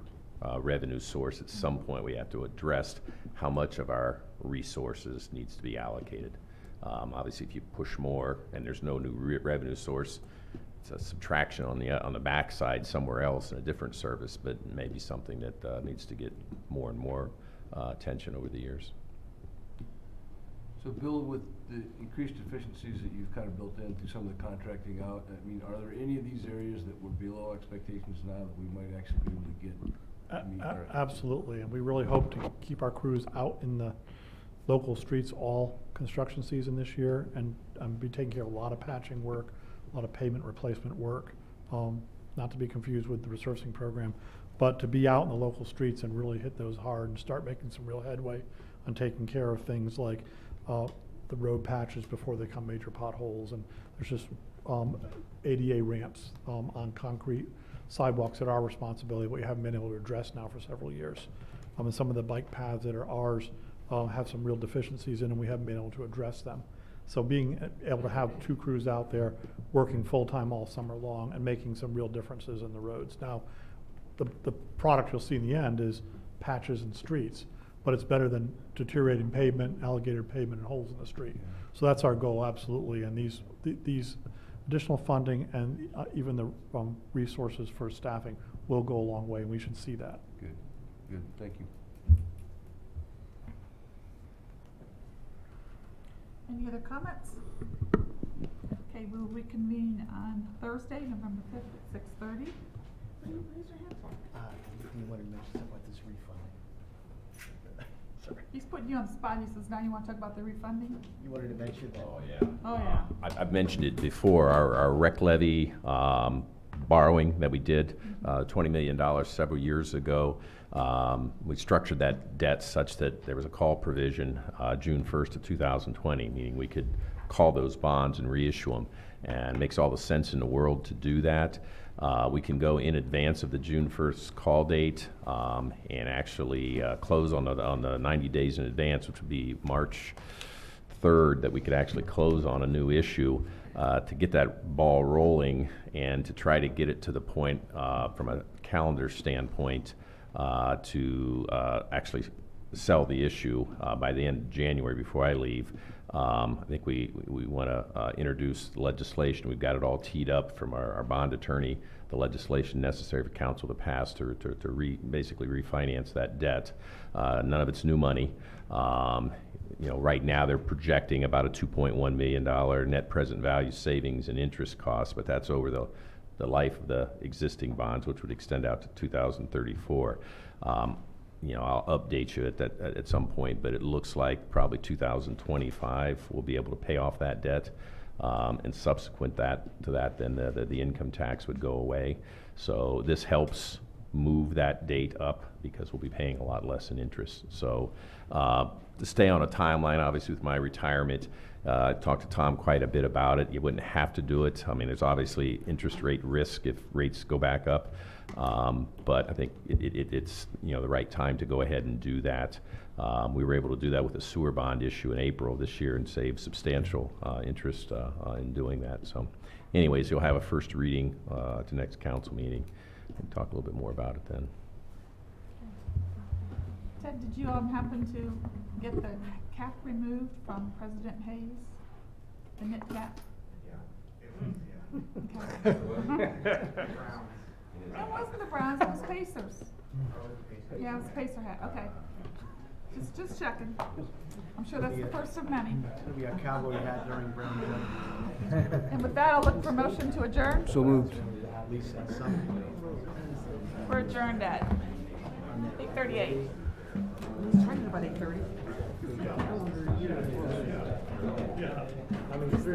revenue source, at some point we have to address how much of our resources needs to be allocated. Obviously, if you push more and there's no new revenue source, it's a subtraction on the backside somewhere else in a different service, but maybe something that needs to get more and more attention over the years. So Bill, with the increased efficiencies that you've kind of built in through some of the contracting out, I mean, are there any of these areas that were below expectations now that we might actually be able to get? meet our- Absolutely, and we really hope to keep our crews out in the local streets all construction season this year, and be taking care of a lot of patching work, a lot of pavement replacement work, not to be confused with the resurfacing program, but to be out in the local streets and really hit those hard and start making some real headway on taking care of things like the road patches before they become major potholes, and there's just ADA ramps on concrete sidewalks that are our responsibility, but we haven't been able to address now for several years. And some of the bike paths that are ours have some real deficiencies in them, we haven't been able to address them. So being able to have 2 crews out there working full-time all summer long and making some real differences in the roads. Now, the product you'll see in the end is patches and streets, but it's better than deteriorating pavement, alligator pavement, and holes in the street. So that's our goal, absolutely, and these additional funding and even the resources for staffing will go a long way, and we should see that. Good, good, thank you. Any other comments? Okay, we'll reconvene on Thursday, November 5th at 6:30. Raise your hand for me. You wanted to mention something about this refunding. Sorry. He's putting you on the spot. He says, now you want to talk about the refunding? You wanted to mention that? Oh, yeah. Oh, yeah. I've mentioned it before, our rec levy borrowing that we did, $20 million several years ago. We structured that debt such that there was a call provision June 1st of 2020, meaning we could call those bonds and reissue them. And it makes all the sense in the world to do that. We can go in advance of the June 1st call date and actually close on the 90 days in advance, which would be March 3rd, that we could actually close on a new issue to get that ball rolling and to try to get it to the point from a calendar standpoint to actually sell the issue by the end of January before I leave. I think we want to introduce legislation. We've got it all teed up from our bond attorney, the legislation necessary for council to pass to basically refinance that debt. None of it's new money. Right now they're projecting about a $2.1 million net present value savings and interest costs, but that's over the life of the existing bonds, which would extend out to 2034. I'll update you at some point, but it looks like probably 2025 we'll be able to pay off that debt, and subsequent to that, then the income tax would go away. So this helps move that date up because we'll be paying a lot less in interest. So to stay on a timeline, obviously with my retirement, I talked to Tom quite a bit about it. You wouldn't have to do it. I mean, there's obviously interest rate risk if rates go back up. But I think it's the right time to go ahead and do that. We were able to do that with a sewer bond issue in April this year and save substantial interest in doing that. So anyways, you'll have a first reading at the next council meeting and talk a little bit more about it then. Ted, did you happen to get the cap removed from President Hayes? The knit cap? Yeah. Okay. It wasn't the Browns, it was Pacers. Yeah, it was Pacer hat, okay. Just checking. I'm sure that's the first of many. It'll be a cowboy hat during Brown And with that, I'll look for motion to adjourn. So moved. We're adjourned at 8:38. Starting about 8:30.